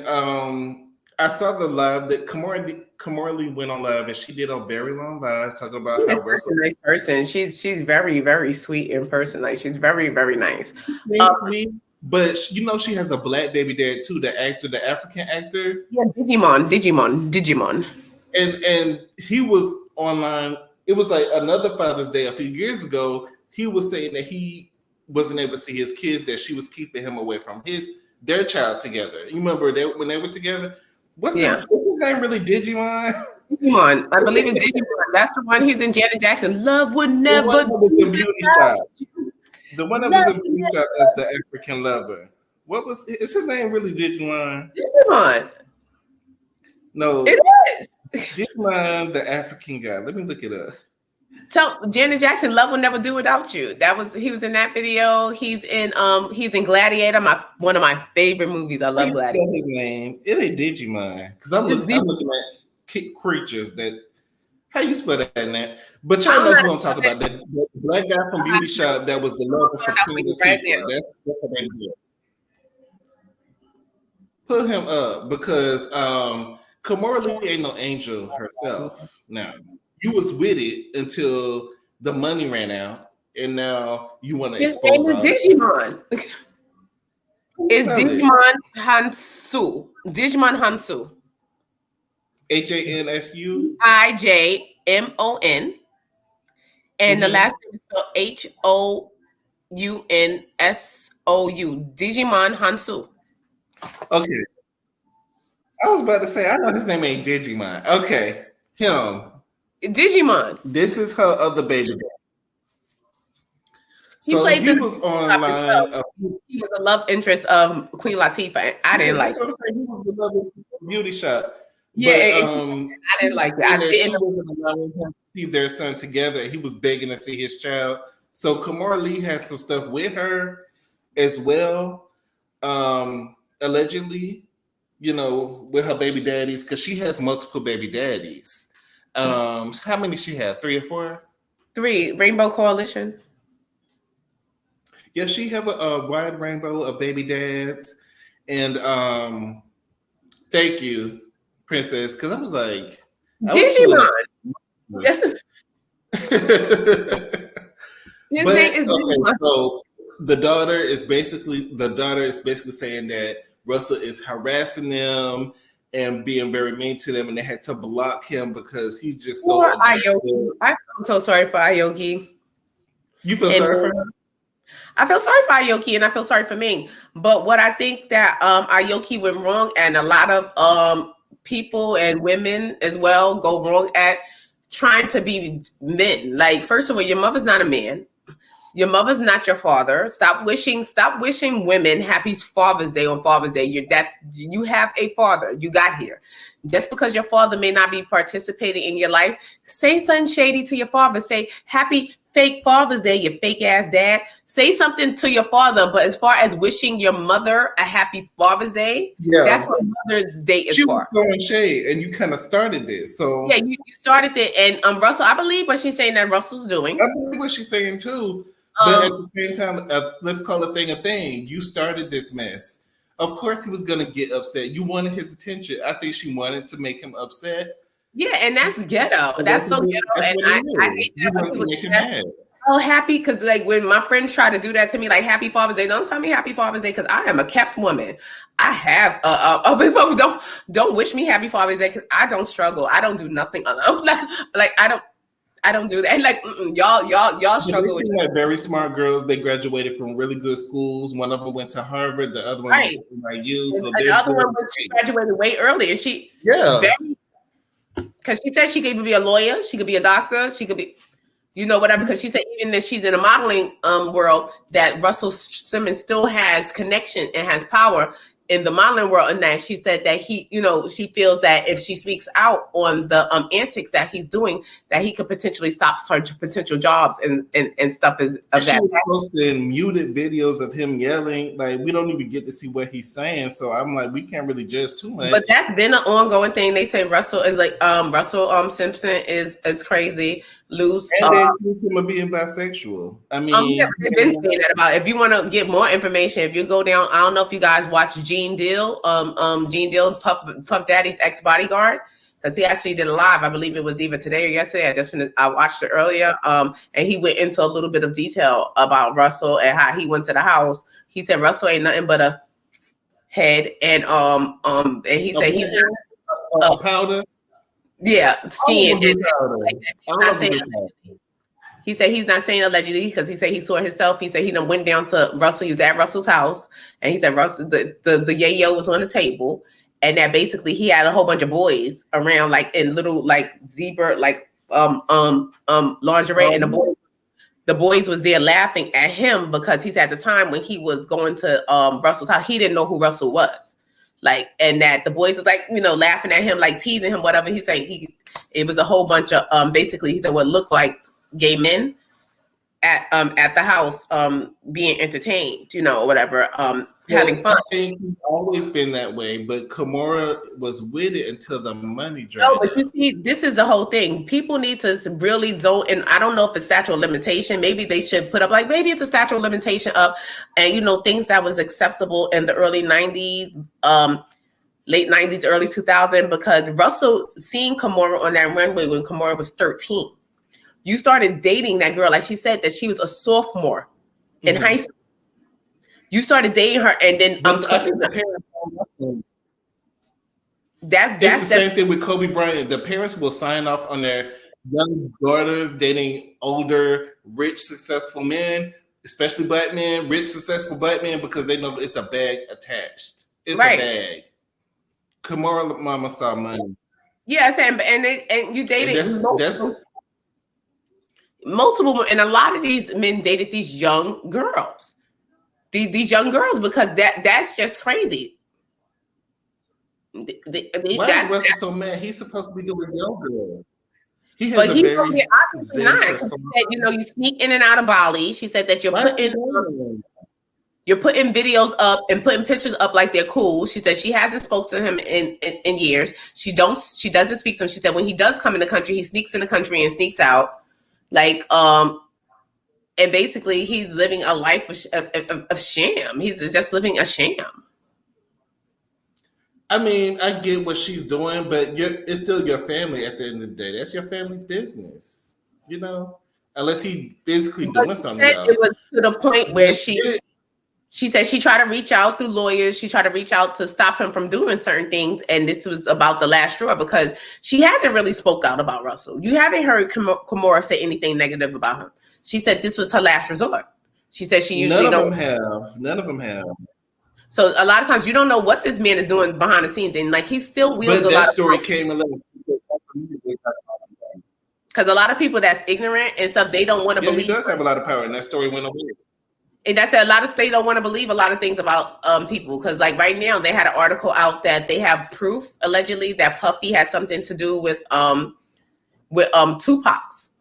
I saw the live that Kimora Lee went on live, and she did a very long live talking about how Russell is a nice person. She's very, very sweet in person. Like, she's very, very nice. Very sweet. But she has a black baby dad too, the African actor. Yeah, Digimon. And he was online. It was like another Father's Day a few years ago. He was saying that he wasn't able to see his kids, that she was keeping him away from their child together. You remember when they were together? What's his name really? Digimon? Digimon. I believe it's Digimon. That's the one he's in Janet Jackson. Love would never. The one that was in Beauty Shop. The one that was in Beauty Shop as the African lover. Is his name really Digimon? Digimon. No. It is. Digimon, the African guy. Let me look it up. Tell Janet Jackson, "Love Will Never Do Without You." He was in that video. He's in Gladiator, one of my favorite movies. I love Gladiator. His name. It ain't Digimon, because I'm looking at creatures that. How you spell that, Nat? But y'all know who I'm talking about. The black guy from Beauty Shop that was the lover for Queen Latifah. That's what they do. Put him up, because Kimora Lee ain't no angel herself. Now, you was with it until the money ran out, and now you want to expose it. His name is Digimon. It's Digimon Hansu. Digimon Hansu. HANSU? IJMON. And the last name is spelled HOUNSOU. Digimon Hansu. Okay. I was about to say, I know his name ain't Digimon. Okay. Him. Digimon. This is her other baby girl. So he was online. He was a love interest of Queen Latifah. I didn't like. That's what I'm saying. He was the love interest of Beauty Shop. Yeah, I didn't like that. She wasn't allowing him to see their son together. He was begging to see his child. So Kimora Lee had some stuff with her as well, allegedly. With her baby daddies, because she has multiple baby daddies. How many she have? 3 or 4? 3. Rainbow Coalition. Yeah, she have a wide rainbow of baby dads. And thank you, Princess, because I was like, Digimon. So the daughter is basically saying that Russell is harassing them and being very mean to them, and they had to block him because he's just so Aoki. I feel so sorry for Aoki. You feel sorry for her? I feel sorry for Aoki, and I feel sorry for Ming. But what I think that Aoki went wrong, and a lot of people and women as well go wrong at trying to be men. Like, first of all, your mother's not a man. Your mother's not your father. Stop wishing women happy Father's Day on Father's Day. You have a father. You got here. Just because your father may not be participating in your life, say something shady to your father. Say happy fake Father's Day, you fake ass dad. Say something to your father, but as far as wishing your mother a happy Father's Day, that's what Mother's Day is she for. was throwing shade, and you kind of started this. So yeah, you started it, and Russell, I believe what she's saying that Russell's doing. I believe what she's saying too. But at the same time, let's call a thing a thing. You started this mess. Of course, he was gonna get upset. You wanted his attention. I think she wanted to make him upset. Yeah, and that's ghetto. That's so ghetto, and I hate that when people make him mad. Oh, happy, because like when my friends try to do that to me, like Happy Father's Day, don't tell me Happy Father's Day because I am a kept woman. I have big folks don't wish me Happy Father's Day because I don't struggle. I don't do nothing like I don't do that. And like y'all struggle with like very smart girls. They graduated from really good schools. One of them went to Harvard. The other one went to NYU. So the other one graduated way early, and she because she said she could be a lawyer, she could be a doctor, she could be. Whatever, because she said even that she's in a modeling world, that Russell Simmons still has connection and has power in the modeling world, and that she said that he, she feels that if she speaks out on the antics that he's doing, that he could potentially stop her potential jobs and stuff of that. She was posting muted videos of him yelling. Like, we don't even get to see what he's saying, so I'm like, we can't really judge too much. But that's been an ongoing thing. They say Russell is like Russell Simpson is crazy. Loose. And they accuse him of being bisexual. I mean, they've been saying that about. If you want to get more information, if you go down, I don't know if you guys watch Gene Deal, Puff Daddy's ex-bodyguard, because he actually did a live. I believe it was either today or yesterday. I watched it earlier. And he went into a little bit of detail about Russell and how he went to the house. He said Russell ain't nothing but a head, and he said he's a powder. Yeah, skin. He said he's not saying allegedly because he said he saw himself. He said he done went down to Russell. He was at Russell's house, and he said Russell the yayo was on the table, and that basically he had a whole bunch of boys around, like in little like zebra like lingerie, and the boys was there laughing at him because he's at the time when he was going to Russell's house, he didn't know who Russell was. Like, and that the boys was like, laughing at him, like teasing him, whatever. He's saying it was a whole bunch of basically he said what looked like gay men at the house being entertained, or whatever, having fun. I think he's always been that way, but Kimora was with it until the money dried. No, but you see, this is the whole thing. People need to really zone, and I don't know if it's statute of limitation. Maybe they should put up maybe it's a statute of limitation up, and things that was acceptable in the early 90s, late 90s, early 2000s, because Russell seeing Kimora on that runway when Kimora was 13. You started dating that girl, like she said that she was a sophomore in high school. You started dating her, and then I think the parents. It's the same thing with Kobe Bryant. The parents will sign off on their young daughters dating older, rich, successful men, especially black men, rich, successful black men, because they know it's a bag attached. It's a bag. Kimora mama saw money. Yes, and you dated multiple, and a lot of these men dated these young girls. These young girls, because that's just crazy. Why is Russell so mad? He's supposed to be doing yoga. He has a very zen person. She said, you sneak in and out of Bali. She said that you're putting videos up and putting pictures up like they're cool. She said she hasn't spoke to him in years. She doesn't speak to him. She said when he does come in the country, he sneaks in the country and sneaks out. Like and basically he's living a life of sham. He's just living a sham. I mean, I get what she's doing, but it's still your family at the end of the day. That's your family's business, unless he physically doing something. It was to the point where she said she tried to reach out through lawyers. She tried to reach out to stop him from doing certain things. And this was about the last straw because she hasn't really spoke out about Russell. You haven't heard Kimora say anything negative about him. She said this was her last resort. She said she usually None of them have. So a lot of times you don't know what this man is doing behind the scenes, and like he still wields a lot. But that story came a little because a lot of people that's ignorant and stuff, they don't want to believe. He does have a lot of power, and that story went away. And that's they don't want to believe a lot of things about people because like right now they had an article out that they have proof allegedly that Puffy had something to do with Tupac's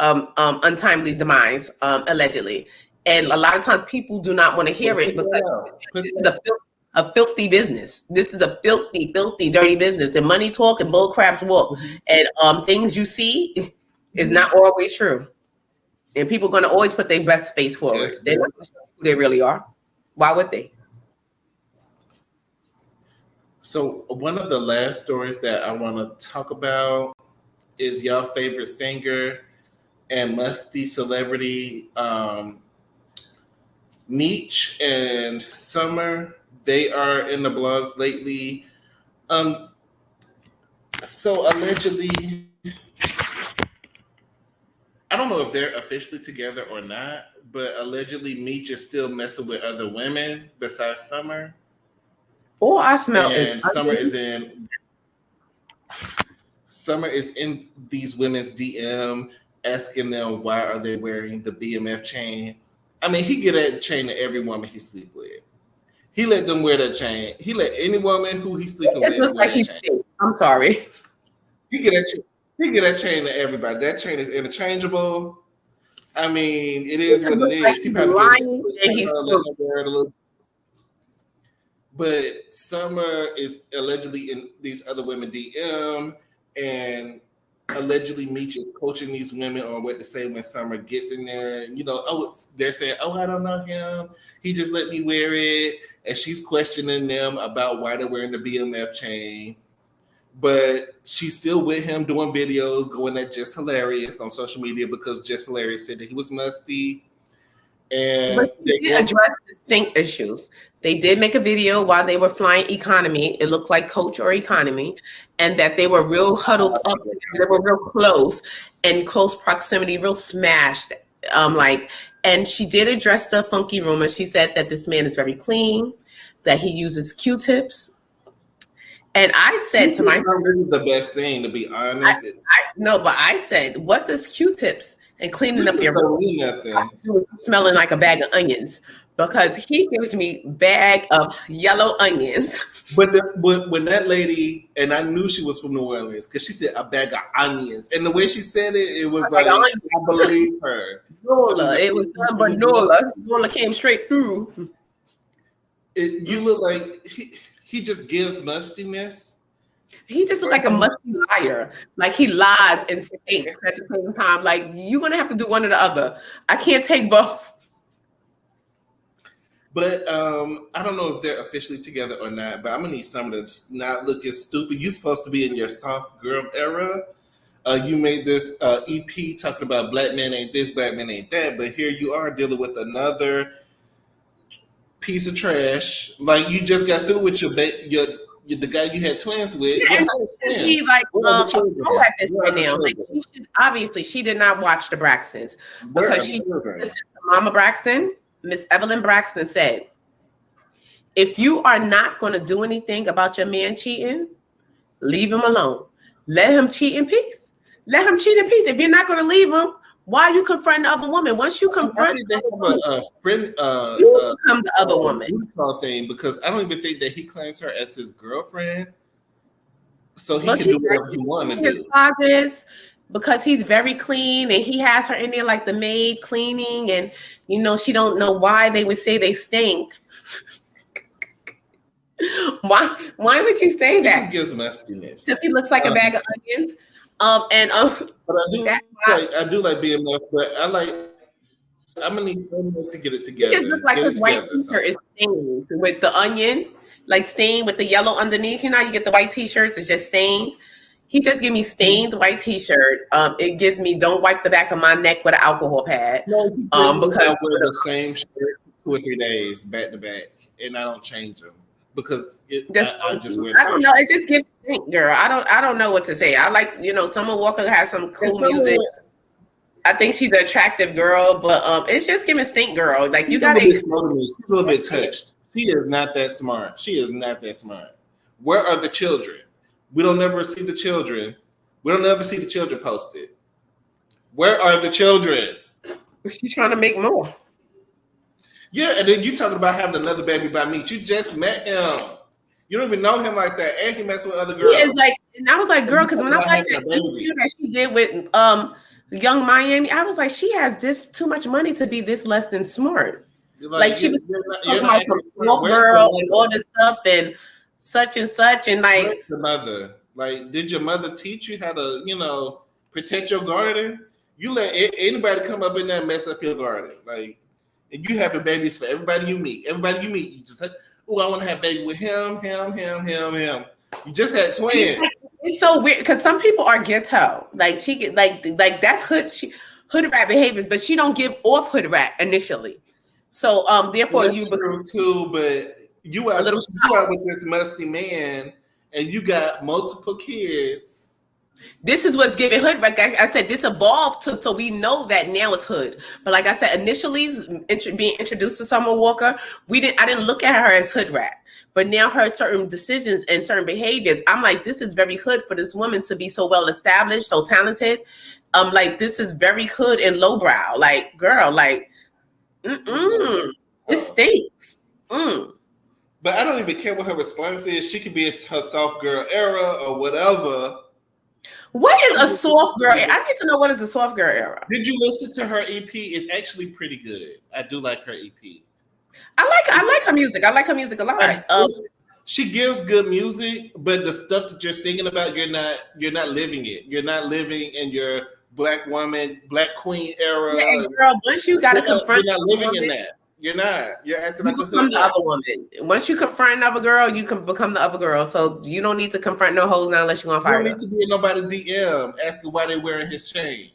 untimely demise, allegedly. And a lot of times people do not want to hear it because this is a filthy business. This is a filthy, filthy, dirty business. The money talk and bull craps walk. And things you see is not always true. And people are going to always put their best face forward. Yes, They're not who they really are. Why would they? So one of the last stories that I want to talk about is y'all favorite singer and musty celebrity, Meech and Summer. They are in the blogs lately. So allegedly, I don't know if they're officially together or not, but allegedly Meech is still messing with other women besides Summer. All I smell And is Summer is in these women's DM asking them why are they wearing the BMF chain. I mean, he get that chain to every woman he sleep with. He let them wear that chain. He let any woman who he's sleeping with looks wear like that chain. Sick. I'm sorry. He get that chain. He get that chain to everybody. That chain is interchangeable. I mean, it is what it is. Like He probably lying and he's wear it a little. But Summer is allegedly in these other women DM, and allegedly Meech is coaching these women on what to say when Summer gets in there. And, they're saying, "Oh, I don't know him. He just let me wear it," and she's questioning them about why they're wearing the BMF chain. But she's still with him doing videos, going at Just Hilarious on social media because Just Hilarious said that he was musty. And they did address distinct issues. They did make a video while they were flying economy. It looked like coach or economy, and that they were real huddled up together. They were real close in close proximity, real smashed. And she did address the funky rumor. She said that this man is very clean, that he uses Q-tips. And I said to myself, "This is the best thing, to be honest." But I said, "What does Q-tips and cleaning up your room smelling like a bag of onions?" Because he gives me bag of yellow onions. But when that lady, and I knew she was from New Orleans because she said a bag of onions, and the way she said it, it was like I believe her. Nola, it was done, but Nola came straight through. You look like he just gives mustiness. He just looks like a musty liar. Like he lies and stinks at the same time. Like you're gonna have to do one or the other. I can't take both. But I don't know if they're officially together or not. But I'm gonna need someone to not look as stupid. You're supposed to be in your soft girl era. You made this EP talking about black men ain't this, black men ain't that. But here you are dealing with another piece of trash. Like you just got through with the guy you had twins with. Yeah, she like at this right now. Like obviously she did not watch the Braxtons because she listened to Mama Braxton. Miss Evelyn Braxton said, "If you are not going to do anything about your man cheating, leave him alone. Let him cheat in peace. Let him cheat in peace. If you're not going to leave him, why are you confronting the other woman? Once you confront, they have a friend. You become the other woman. Thing because I don't even think that he claims her as his girlfriend, so he can do whatever he wants to do. Closets, because he's very clean and he has her in there like the maid cleaning, and she don't know why they would say they stink. Why would you say that? He just gives mustiness. Because he looks like a bag of onions. But I do like BMF, but I'm gonna need someone to get it together. He just looks like his white t-shirt is stained with the onion, like stained with the yellow underneath. You get the white t-shirts, it's just stained. He just give me stained white t-shirt. It gives me don't wipe the back of my neck with an alcohol pad. No, because I wear the same shirt 2 or 3 days back to back, and I don't change them because I just wear. I don't know. It just gives stink, girl. I don't know what to say. I like Summer Walker has some cool music. I think she's an attractive girl, but it's just giving stink, girl. Like you gotta. She's a little bit touched. She is not that smart. She is not that smart. Where are the children? We don't ever see the children. We don't ever see the children posted. Where are the children? She's trying to make more. Yeah, and then you talking about having another baby by me. You just met him. You don't even know him like that, and he messing with other girls. Yeah, it's like, and I was like, girl, because when I watched that interview that she did with Young Miami. I was like, she has this too much money to be this less than smart. Like she was you're talking not about some acting smart. soft Where's the girl and mother? all this stuff and such and like Where's the mother? Like, did your mother teach you how to, protect your garden? You let anybody come up in there and mess up your garden. Like, and you having babies for everybody you meet. Everybody you meet, you just like, oh, I want to have baby with him. You just had twins. it's so weird because some people are ghetto. Like she get like that's hood rat behavior, but she don't give off hood rat initially. So therefore That's you become true too, but you a out little you out with this musty man, and you got multiple kids. this is what's giving hood. Like I said, this evolved to so we know that now it's hood. But like I said, initially being introduced to Summer Walker, I didn't look at her as hood rat. But now her certain decisions and certain behaviors, I'm like, this is very hood for this woman to be so well established, so talented. Like this is very hood and lowbrow. Like, girl, like, it stinks. But I don't even care what her response is. She could be her soft girl era or whatever. What is a soft girl? I need to know what is a soft girl era. Did you listen to her EP? It's actually pretty good. I do like her EP. I like her music. I like her music a lot. She gives good music, but the stuff that you're singing about, you're not living it. You're not living in your black woman, black queen era. Yeah, girl, once you gotta confront, you're not living in that. You're not. You're acting like a become the other woman. Once you confront another girl, you can become the other girl. So you don't need to confront no hoes now unless you're on fire. You don't need to be in nobody DM asking why they're wearing his chain.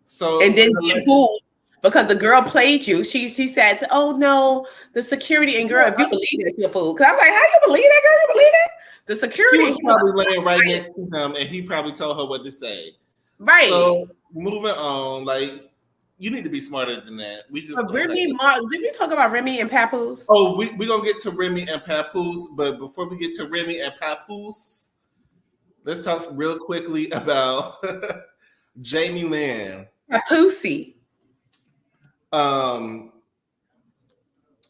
So and then get fooled because the girl played you. She said, "Oh no, the security and girl, if you believe it, you're a fool." Because I'm like, how you believe that, girl? You believe that? The security she was probably laying right next to him, and he probably told her what to say. Right. So moving on, like. You need to be smarter than that. We just Remy, did we talk about Remy and Papoose? Oh, we're gonna get to Remy and Papoose, but before we get to Remy and Papoose, let's talk real quickly about Jamie Lynn. Papoosey.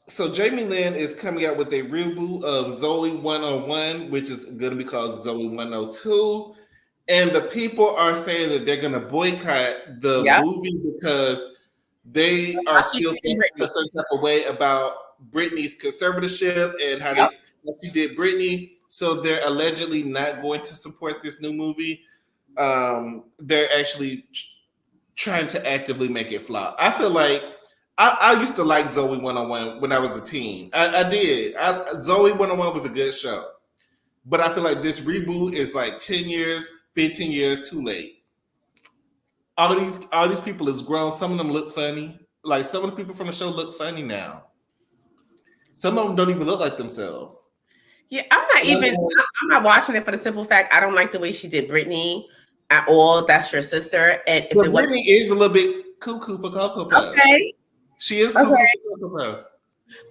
So Jamie Lynn is coming out with a reboot of Zoe 101, which is gonna be called Zoe 102. And the people are saying that they're going to boycott the movie because they are still thinking a certain type of way about Britney's conservatorship and how she did Britney. So they're allegedly not going to support this new movie. They're actually trying to actively make it flop. I feel like I used to like Zoe 101 when I was a teen. I did. Zoe 101 was a good show. But I feel like this reboot is like 10 years, 15 years too late. All these people is grown. Some of them look funny. Like some of the people from the show look funny now. Some of them don't even look like themselves. Yeah, I'm not watching it for the simple fact I don't like the way she did Britney at all. That's your sister. And if Britney is a little bit cuckoo for Cocoa Puffs. Okay. She is cuckoo for Cocoa Puffs.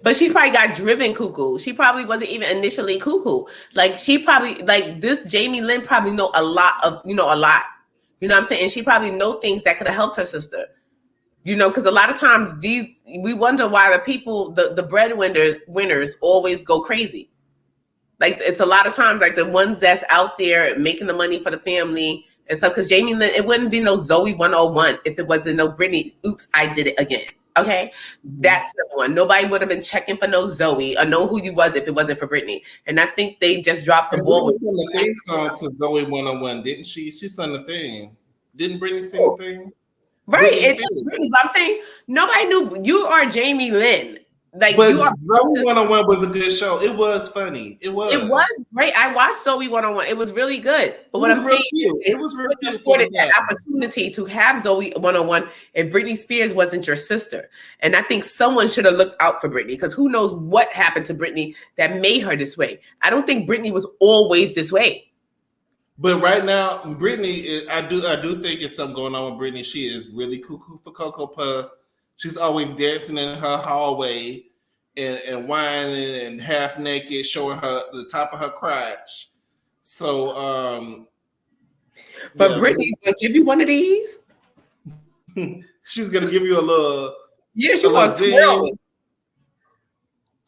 But she probably got driven cuckoo. She probably wasn't even initially cuckoo. Like she probably like this Jamie Lynn probably know a lot. You know what I'm saying? And she probably know things that could have helped her sister. Because a lot of times we wonder why the people, the breadwinners always go crazy. Like it's a lot of times like the ones that's out there making the money for the family and stuff. Because Jamie Lynn, it wouldn't be no Zoe 101 if it wasn't no Britney. Oops, I did it again. Okay, that's the one. Nobody would have been checking for no Zoe or know who you was if it wasn't for Britney. And I think they just dropped the ball. With the theme song to Zoe 101, didn't she? She sung the thing. Didn't Britney sing the thing? Right. It's Britney, but I'm saying nobody knew you are Jamie Lynn. Like but you are. Zoe 101 was a good show. It was funny. It was great. I watched Zoe 101. It was really good. But what I'm saying it was real cute. Afforded that opportunity to have Zoe 101 if Britney Spears wasn't your sister. And I think someone should have looked out for Britney because who knows what happened to Britney that made her this way. I don't think Britney was always this way. But right now, Britney, I do think it's something going on with Britney. She is really cuckoo for Cocoa Puffs. She's always dancing in her hallway and whining and half naked, showing her the top of her crotch. So, but Britney's gonna give you one of these. She's gonna give you a little. Yeah, she wants to.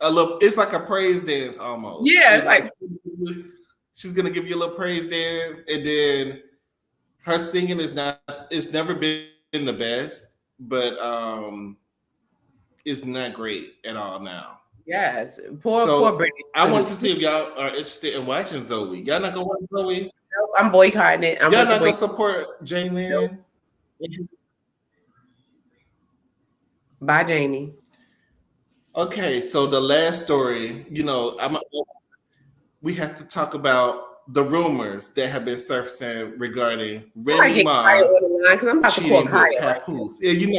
A little. It's like a praise dance almost. Yeah, it's like she's gonna give you a little praise dance, and then her singing is not. It's never been the best, but it's not great at all now. Yes, poor So Brittany. I wanted to see if y'all are interested in watching Zoe. Y'all not gonna watch Zoe? Nope, I'm boycotting it. I'm Y'all with the not gonna boycott. support Nope. Jalen? Bye, Jamie. Okay, so the last story, we have to talk about the rumors that have been surfacing regarding I might Remy get Kaya Ma on the line because I'm about to call cheating Kaya with right now. Papoose. And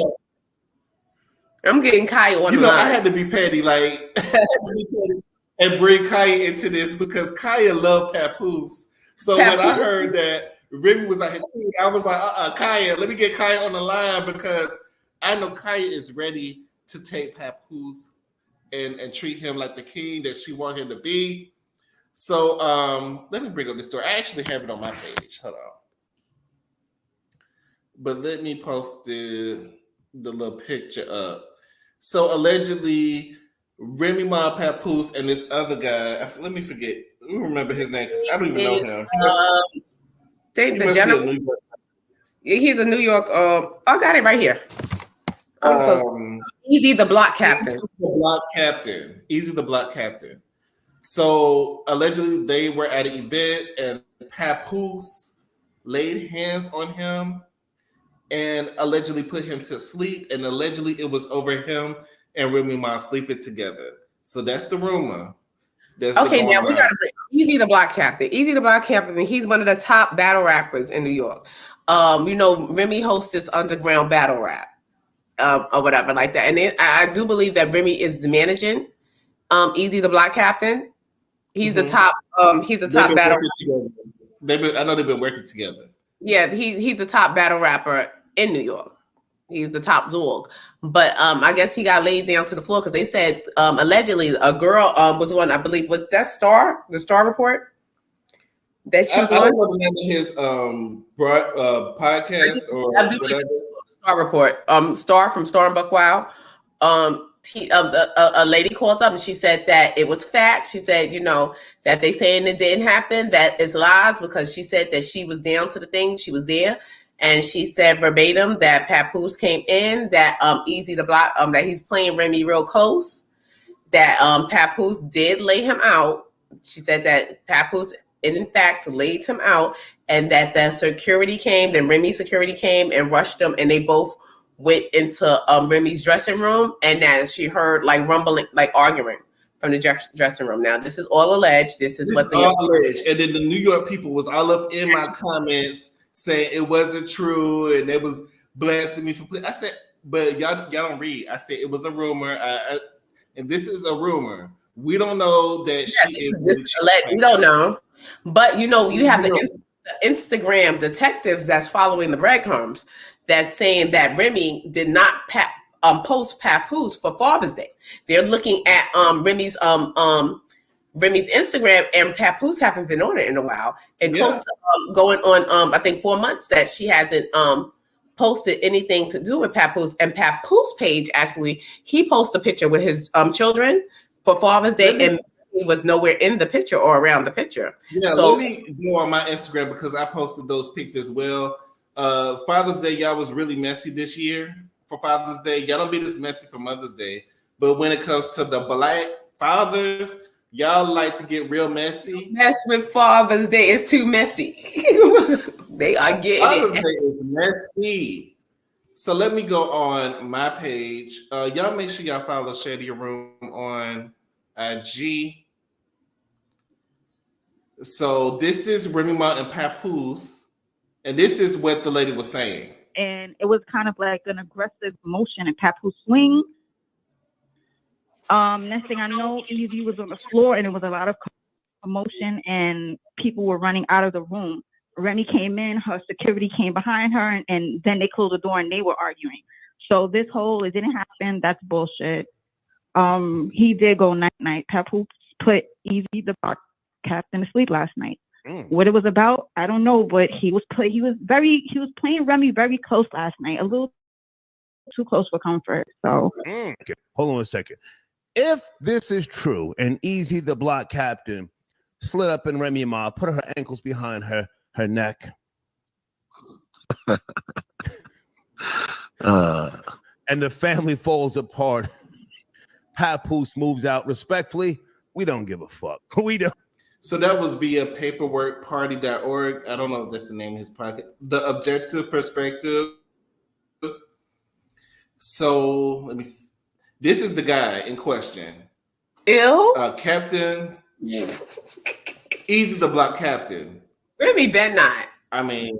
I'm getting Kaya on the I line. had to be petty, like I had to be petty and bring Kaya into this because Kaya loved Papoose. So when I Papoose. heard that Remy was out here cheating, I was like, Kaya, let me get Kaya on the line because I know Kaya is ready to take Papoose and treat him like the king that she wants him to be. So let me bring up this story. I actually have it on my page. Hold on. But let me post the little picture up. So allegedly, Remy Ma Papoose and this other guy, let me forget. Let me remember his name. I don't even know him. He The must be a general. New York. He's a New York. I got it right here. I'm so Um, Easy the block captain. Easy the block captain. So allegedly, they were at an event and Papoose laid hands on him and allegedly put him to sleep. And allegedly, it was over him and Remy Ma sleeping together. So that's the rumor that's been Okay, going now we got around. to bring Easy the block captain. Easy the block captain. He's one of the top battle rappers in New York. Remy hosts this underground battle rap, or whatever like that. And I do believe that Remy is managing Easy the block captain. He's a top. He's a They've top been battle. working together. I know they've been working together. Yeah, he's a top battle rapper in New York. He's the top dog. But I guess he got laid down to the floor because they said allegedly a girl was on, I believe, was that the Star Report that she was I on? don't know the name of his podcast or I do believe whatever. it's the Star Report. Star from Star and Buck Wow. A lady called up and she said that it was fact. She said, that they saying it didn't happen, that is lies, because she said that she was down to the thing, she was there, and she said verbatim that Papoose came in, that Easy the Block, that he's playing Remy real close, that Papoose did lay him out. She said that Papoose, in fact, laid him out, and that the security came, then Remy's security came and rushed them, and they both went into Remy's dressing room, and that she heard like rumbling, like arguing from the dressing room. Now, this is all alleged. This is what all alleged. And then the New York people was all up in my comments saying it wasn't true and it was blasting me for. I said, but y'all don't read. I said it was a rumor, and this is a rumor. We don't know that she is. This is alleged. We don't know, but you have the Instagram detectives that's following the breadcrumbs that's saying that Remy did not post Papoose for Father's Day. They're looking at Remy's Instagram, and Papoose haven't been on it in a while, and close to going on I think 4 months that she hasn't posted anything to do with Papoose. And Papoose page, actually, he posted a picture with his children for Father's Day, and he was nowhere in the picture or around the picture. Yeah, so let me go on my Instagram because I posted those pics as well. Father's Day, y'all was really messy this year for Father's Day. Y'all don't be this messy for Mother's Day. But when it comes to the Black fathers, y'all like to get real messy. Mess with Father's Day is too messy. They are getting Father's Day is messy. So let me go on my page. Y'all make sure y'all follow Shady Room on IG. So this is Remy Ma and Papoose, and this is what the lady was saying. And it was kind of like an aggressive motion, and Papoose swing. Next thing I know, Easy was on the floor, and it was a lot of commotion, and people were running out of the room. Remy came in, her security came behind her, and then they closed the door, and they were arguing. So this whole, it didn't happen, that's bullshit. He did go night-night. Papoose put Easy the block captain to sleep last night. What it was about, I don't know, but he was playing Remy very close last night, a little too close for comfort. So okay. Hold on a second. If this is true and Easy the block captain slid up in Remy Ma, put her ankles behind her neck, And the family falls apart. Papoose moves out respectfully. We don't give a fuck. We don't. So that was via paperworkparty.org. I don't know if that's the name of his pocket. The objective perspective. So let me see. This is the guy in question. Ew. Captain. Easy the block captain. Remy bet not. I mean,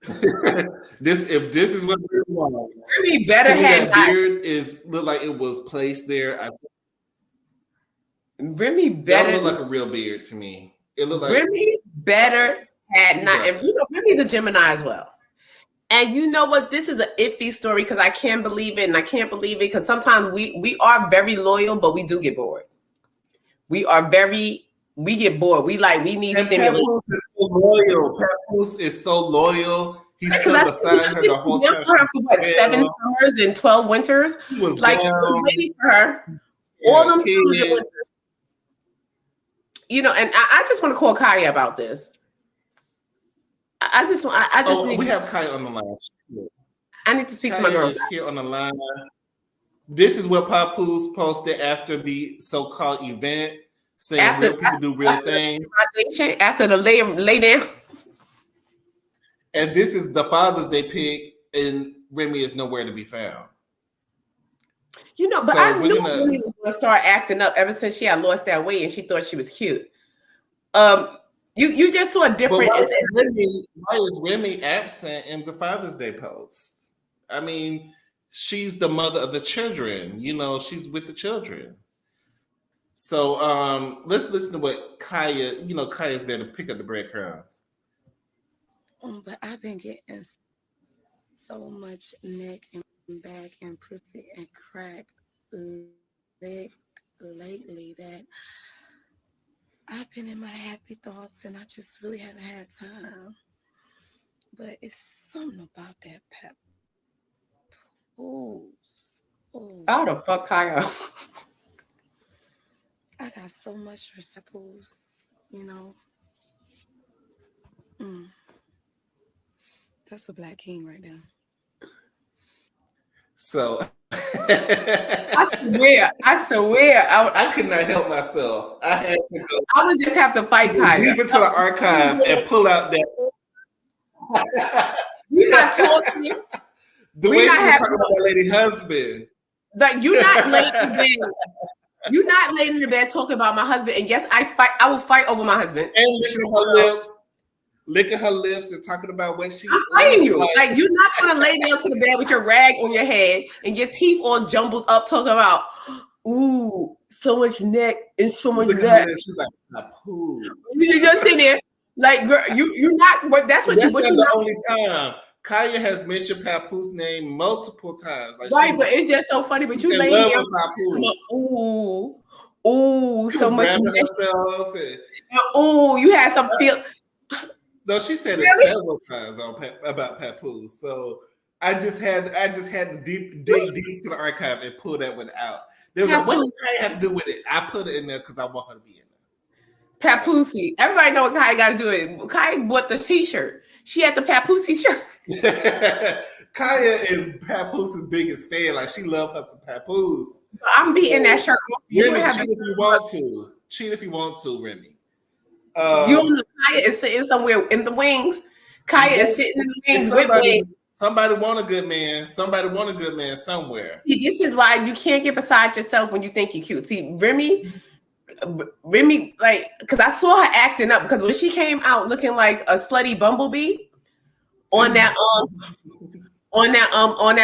if this is what Remy better have that beard look like it was placed there. Remy better look like a real beard to me. It looked like Remy better had not. And you know, Remy's a Gemini as well. And you know what? This is an iffy story because I can't believe it, and I can't believe it because sometimes we are very loyal, but we do get bored. We get bored. We need stimulation. Papoose is so loyal. Papoose is so loyal. He stood beside her the whole time. For what, 7 summers and 12 winters? He was waiting for her. All them summers. You know, and I just want to call Kaya about this. I just we have Kaya on the line. I need to speak to my girl. Is here on the line. This is what Papoose posted after the so-called event, saying real people do real things. After the lay down. And this is the Father's Day pic, and Remy is nowhere to be found. You know, but I knew Remy was going to start acting up ever since she had lost that weight and she thought she was cute. You just saw a different. Why is Remy absent in the Father's Day post? I mean, she's the mother of the children. You know, she's with the children. So let's listen to what Kaya. You know, Kaya's there to pick up the breadcrumbs. But I've been getting so much neck and back and pussy and crack lately that I've been in my happy thoughts and I just really haven't had time. But it's something about that papoose. How the fuck, Kaya? I got so much for papoose, you know. That's a black king right now. So I swear, I could not help myself. I had to go. I would just have to fight Kaya. Leave it to the archive and pull out that. We're not talking. The way she was talking about my lady husband. Like you're not laying in bed. You're not laying in the bed talking about my husband. And yes, I will fight over my husband. And licking her lips and talking about what she. I'm fighting you. Like you're not gonna lay down to the bed with your rag on your head and your teeth all jumbled up, talking about, ooh, so much neck and so much neck. She's like, "Poo." You just sitting there, like, girl, you're not. But that's what that's you. That's not the only time. Kaya has mentioned Papoose name multiple times. Like right, but it's just so funny. But you lay down, ooh, so much neck. Herself and, ooh, you had some feel. No, she said it several times about Papoose. So I just had to dig deep to the archive and pull that one out. There was like, what did Kaya have to do with it? I put it in there because I want her to be in there. Papoosey. Everybody know what Kaya got to do it. Kaya bought the t-shirt. She had the Papoosey shirt. Kaya is Papoos's biggest fan. Like she loves her some Papoose. I'm beating that shirt. Remy, cheat if you want to. Cheat if you want to, Remy. You don't know Kaya is sitting somewhere in the wings. Kaya is sitting in the wings with wings. Somebody want a good man. Somebody want a good man somewhere. This is why you can't get beside yourself when you think you're cute. See, Remy, like, because I saw her acting up because when she came out looking like a slutty bumblebee on that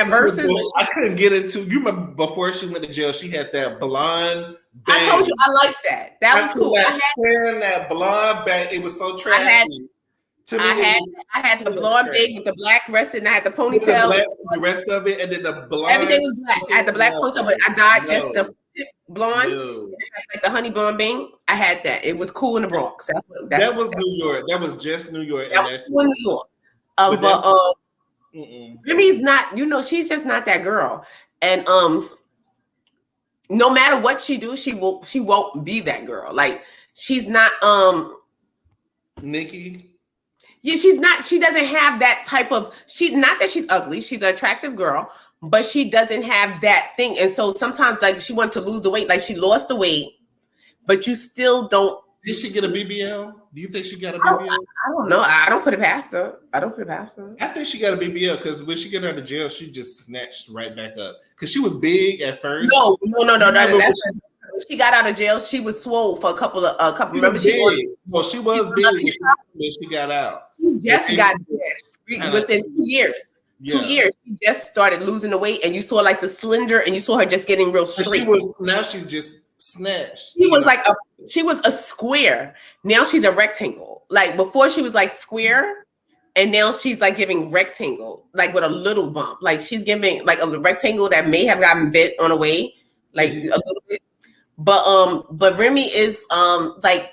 versus. I couldn't get into. You remember before she went to jail, she had that blonde. Bang. I told you I liked that. That was cool. I had that blonde bang. It was so trashy. I had the blonde bag with the black rest, and I had the ponytail. The rest of it, and then the blonde. Everything was black. I had the black ponytail, but I dyed just the blonde, like the honey blonde bang. I had that. It was cool in the Bronx. That was New York. That was just New York. That was cool in New York. Remy's not. You know, she's just not that girl. And no matter what she do, she won't be that girl. Like she's not. Nikki. Yeah, she's not. She doesn't have that type of. She's not that she's ugly. She's an attractive girl, but she doesn't have that thing. And so sometimes, like, she wants to lose the weight. Like, she lost the weight, but you still don't. Did she get a BBL? Do you think she got a BBL? I don't know. I don't put it past her. I think she got a BBL because when she got out of jail, she just snatched right back up. Because she was big at first. No. She got out of jail. She was swole for a couple. Remember, she was big when she got out. She just got within 2 years. Yeah. 2 years, she just started losing the weight, and you saw like the slender, and you saw her just getting real straight. Now she's just snatched. She was a square. Now she's a rectangle. Like before, she was like square, and now she's like giving rectangle, like with a little bump. Like she's giving like a rectangle that may have gotten bit on a way, like a little bit. But Remy is like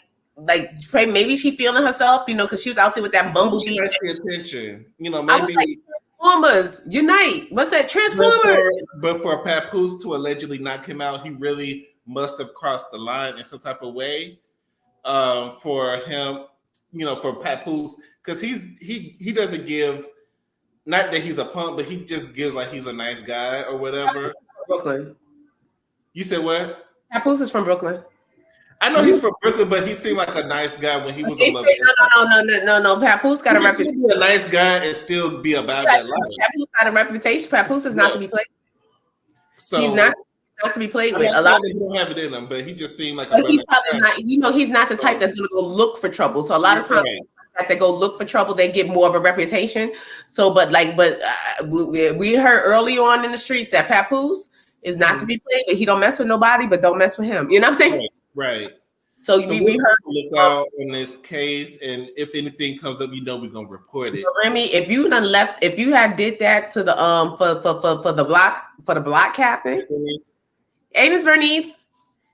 maybe she feeling herself, because she was out there with that bumblebee. She likes the attention, maybe. Like, Transformers Unite. What's that? Transformers. But for Papoose to allegedly knock him out, he really must have crossed the line in some type of way. For him, for Papoose, because he doesn't give. Not that he's a punk, but he just gives like he's a nice guy or whatever. Brooklyn. You said what? Papoose is from Brooklyn. I know he's from Brooklyn, but he seemed like a nice guy when he was on Love. No. Papoose got a reputation. Be a nice guy and still be about that life. Papoose got a reputation. Papoose is not to be played. So he's not to be played with. A lot of people don't have it in him, but he just seemed like. He's probably not. He's not the type that's going to go look for trouble. So a lot of times. That they go look for trouble, they get more of a reputation. So, but we heard early on in the streets that Papoose is not to be played with. He don't mess with nobody, but don't mess with him. You know what I'm saying? Right. So we heard. Look out on this case, and if anything comes up, we're gonna report it. Remy, if you had did that to the for the block captain, Amos Bernice.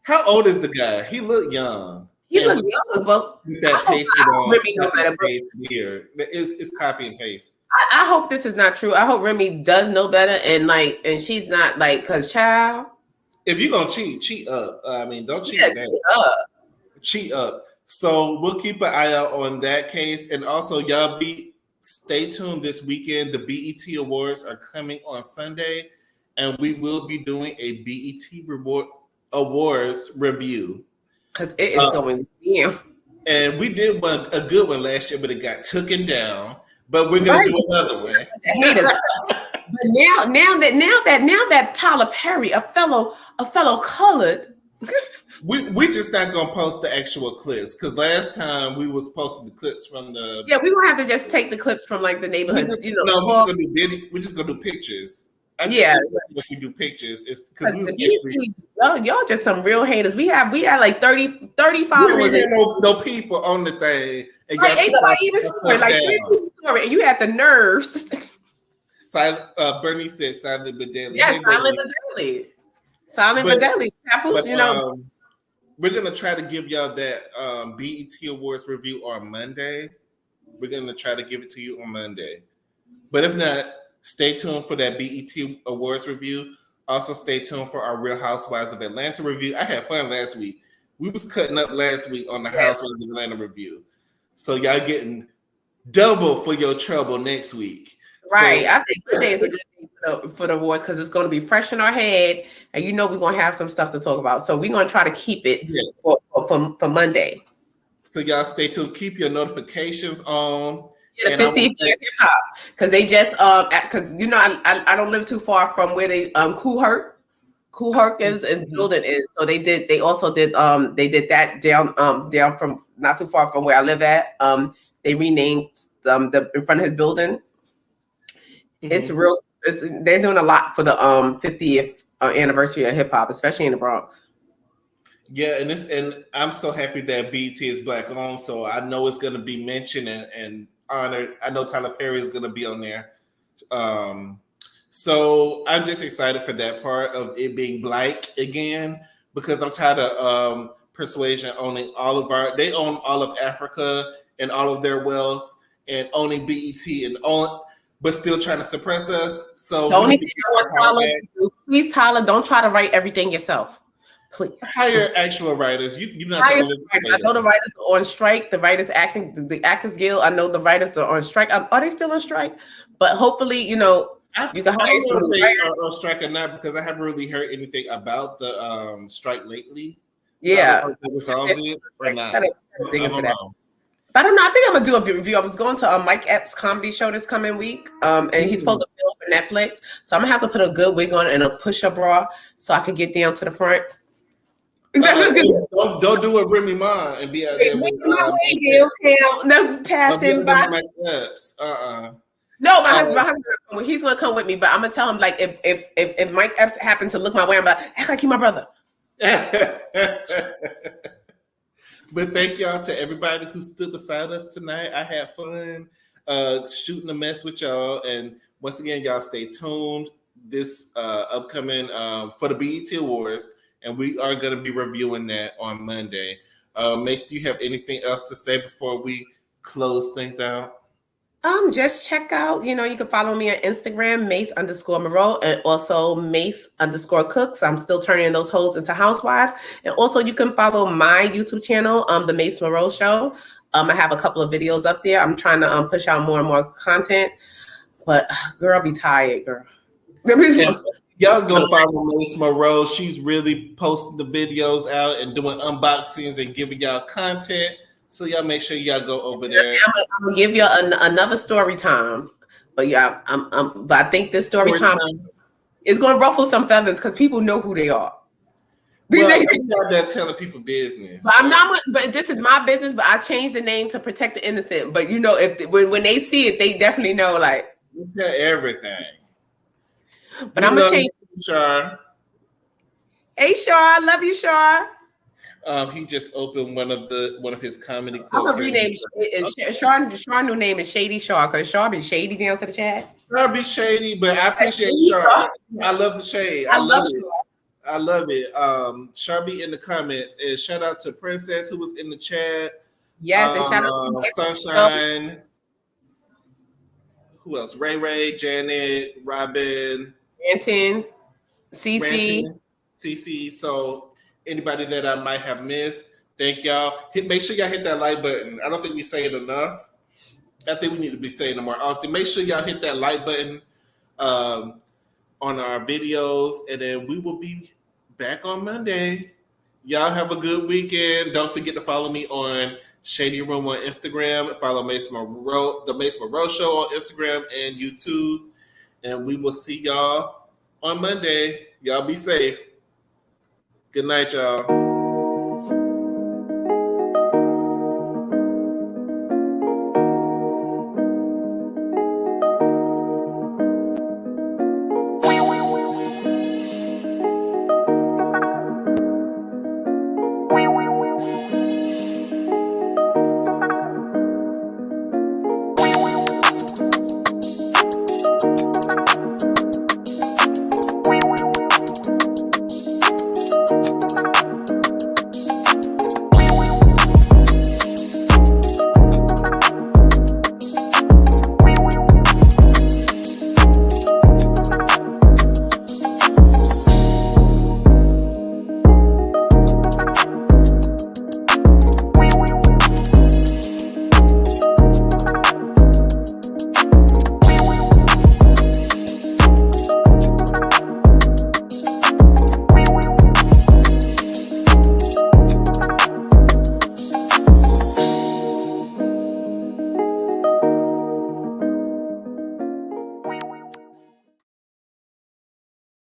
How old is the guy? He looked young. He looked young, but that pasted on. Remy know better. Here, it's copy and paste. I hope this is not true. I hope Remy does know better, and she's not cause child. If you're gonna cheat up. I mean, don't cheat. Yeah, cheat up. Cheat up. So we'll keep an eye out on that case, and also y'all stay tuned this weekend. The BET Awards are coming on Sunday, and we will be doing a BET Awards review. Because it is going down. And we did a good one last year, but it got taken down. But we're gonna do another one. But now that Tyler Perry, a fellow colored, we just not gonna post the actual clips because last time we was posting the clips from the. Yeah, we gonna have to just take the clips from like the neighborhoods. We're just gonna do pictures. If we do pictures, it's because y'all just some real haters. We had like 30 followers. We no people on the thing. Ain't nobody even scoring. Like 3 people scoring, and you had the nerves. Bernie said silent but deadly. Yes, silent but deadly. Silent but deadly. Papoose, we're gonna try to give y'all that BET Awards review on Monday. We're gonna try to give it to you on Monday. But if not, stay tuned for that BET Awards review. Also, stay tuned for our Real Housewives of Atlanta review. I had fun last week. We was cutting up last week on the Housewives of Atlanta review. So y'all getting double for your trouble next week. Right. I think today is a good day for the awards because it's going to be fresh in our head. And we're going to have some stuff to talk about. So we're going to try to keep it for Monday. So y'all stay tuned. Keep your notifications on. Yeah, the 50th year hip hop because they just because I don't live too far from where they Cool Herc is and building is, so they also did that down from not too far from where I live at. They renamed the in front of his building. Mm-hmm. They're doing a lot for the 50th anniversary of hip hop, especially in the Bronx. Yeah, and I'm so happy that BET is Black owned, so I know it's going to be mentioned and honored. I know Tyler Perry is going to be on there. So I'm just excited for that part of it being Black again, because I'm tired of Persuasion owning they own all of Africa and all of their wealth and owning BET but still trying to suppress us. So the only thing I want Tyler, please Tyler, don't try to write everything yourself. Please. Hire actual writers. You're not Hire the some only writers. I know the writers are on strike. The writers acting, the Actors Guild. I know the writers are on strike. Are they still on strike? But hopefully, you know, you can I hire don't some know if new they writers. are on strike or not because I haven't really heard anything about the strike lately. So I Yeah. don't know if they resolved it or not. Gotta dig I into don't that. know. I don't know. I think I'm gonna do a review. I was going to Mike Epps' comedy show this coming week, and he's supposed to film for Netflix. So I'm gonna have to put a good wig on and a push-up bra so I can get down to the front. Don't do a Remy Ma and be out there with my way downtown, no passing by. my steps. No, my husband, he's gonna come with me, but I'm gonna tell him like if Mike Epps happens to look my way, I'm like, act like you my brother. But thank y'all to everybody who stood beside us tonight. I had fun shooting a mess with y'all. And once again, y'all stay tuned this upcoming for the BET Awards. And we are going to be reviewing that on Monday. Mace, do you have anything else to say before we close things out? Just check out, you can follow me on Instagram, Mace_Marrow, and also Mace_Cooks. I'm still turning those hoes into housewives. And also you can follow my YouTube channel, The Mace Marrow Show. I have a couple of videos up there. I'm trying to push out more and more content, but girl, I'll be tired, girl. Y'all go follow Mace Marrow. She's really posting the videos out and doing unboxings and giving y'all content. So y'all make sure y'all go over there. I'm gonna give you another story time, but yeah, but I think this story time is gonna ruffle some feathers because people know who they are. Well, I'm out there telling people business. But I'm not. But this is my business. But I changed the name to protect the innocent. But when they see it, they definitely know. Like you tell everything. But I'm gonna change. Shar. Hey, Shar, I love you, Shar. He just opened one of his comedy clubs. I'm gonna rename Shar. New name is Shady Shar because Shar be shady down to the chat. Shar be shady, but I appreciate Shar. I love the shade. I love it. I love it. Shar be in the comments, and shout out to Princess who was in the chat. Yes, and shout out to Sunshine. Who else? Ray, Janet, Robin, Anton, CC. So anybody that I might have missed, thank y'all. Make sure y'all hit that like button. I don't think we say it enough. I think we need to be saying it more often. Make sure y'all hit that like button on our videos, and then we will be back on Monday. Y'all have a good weekend. Don't forget to follow me on Shady Room on Instagram. Follow Mace Marrow, the Mace Marrow Show on Instagram and YouTube. And we will see y'all on Monday. Y'all be safe. Good night, y'all.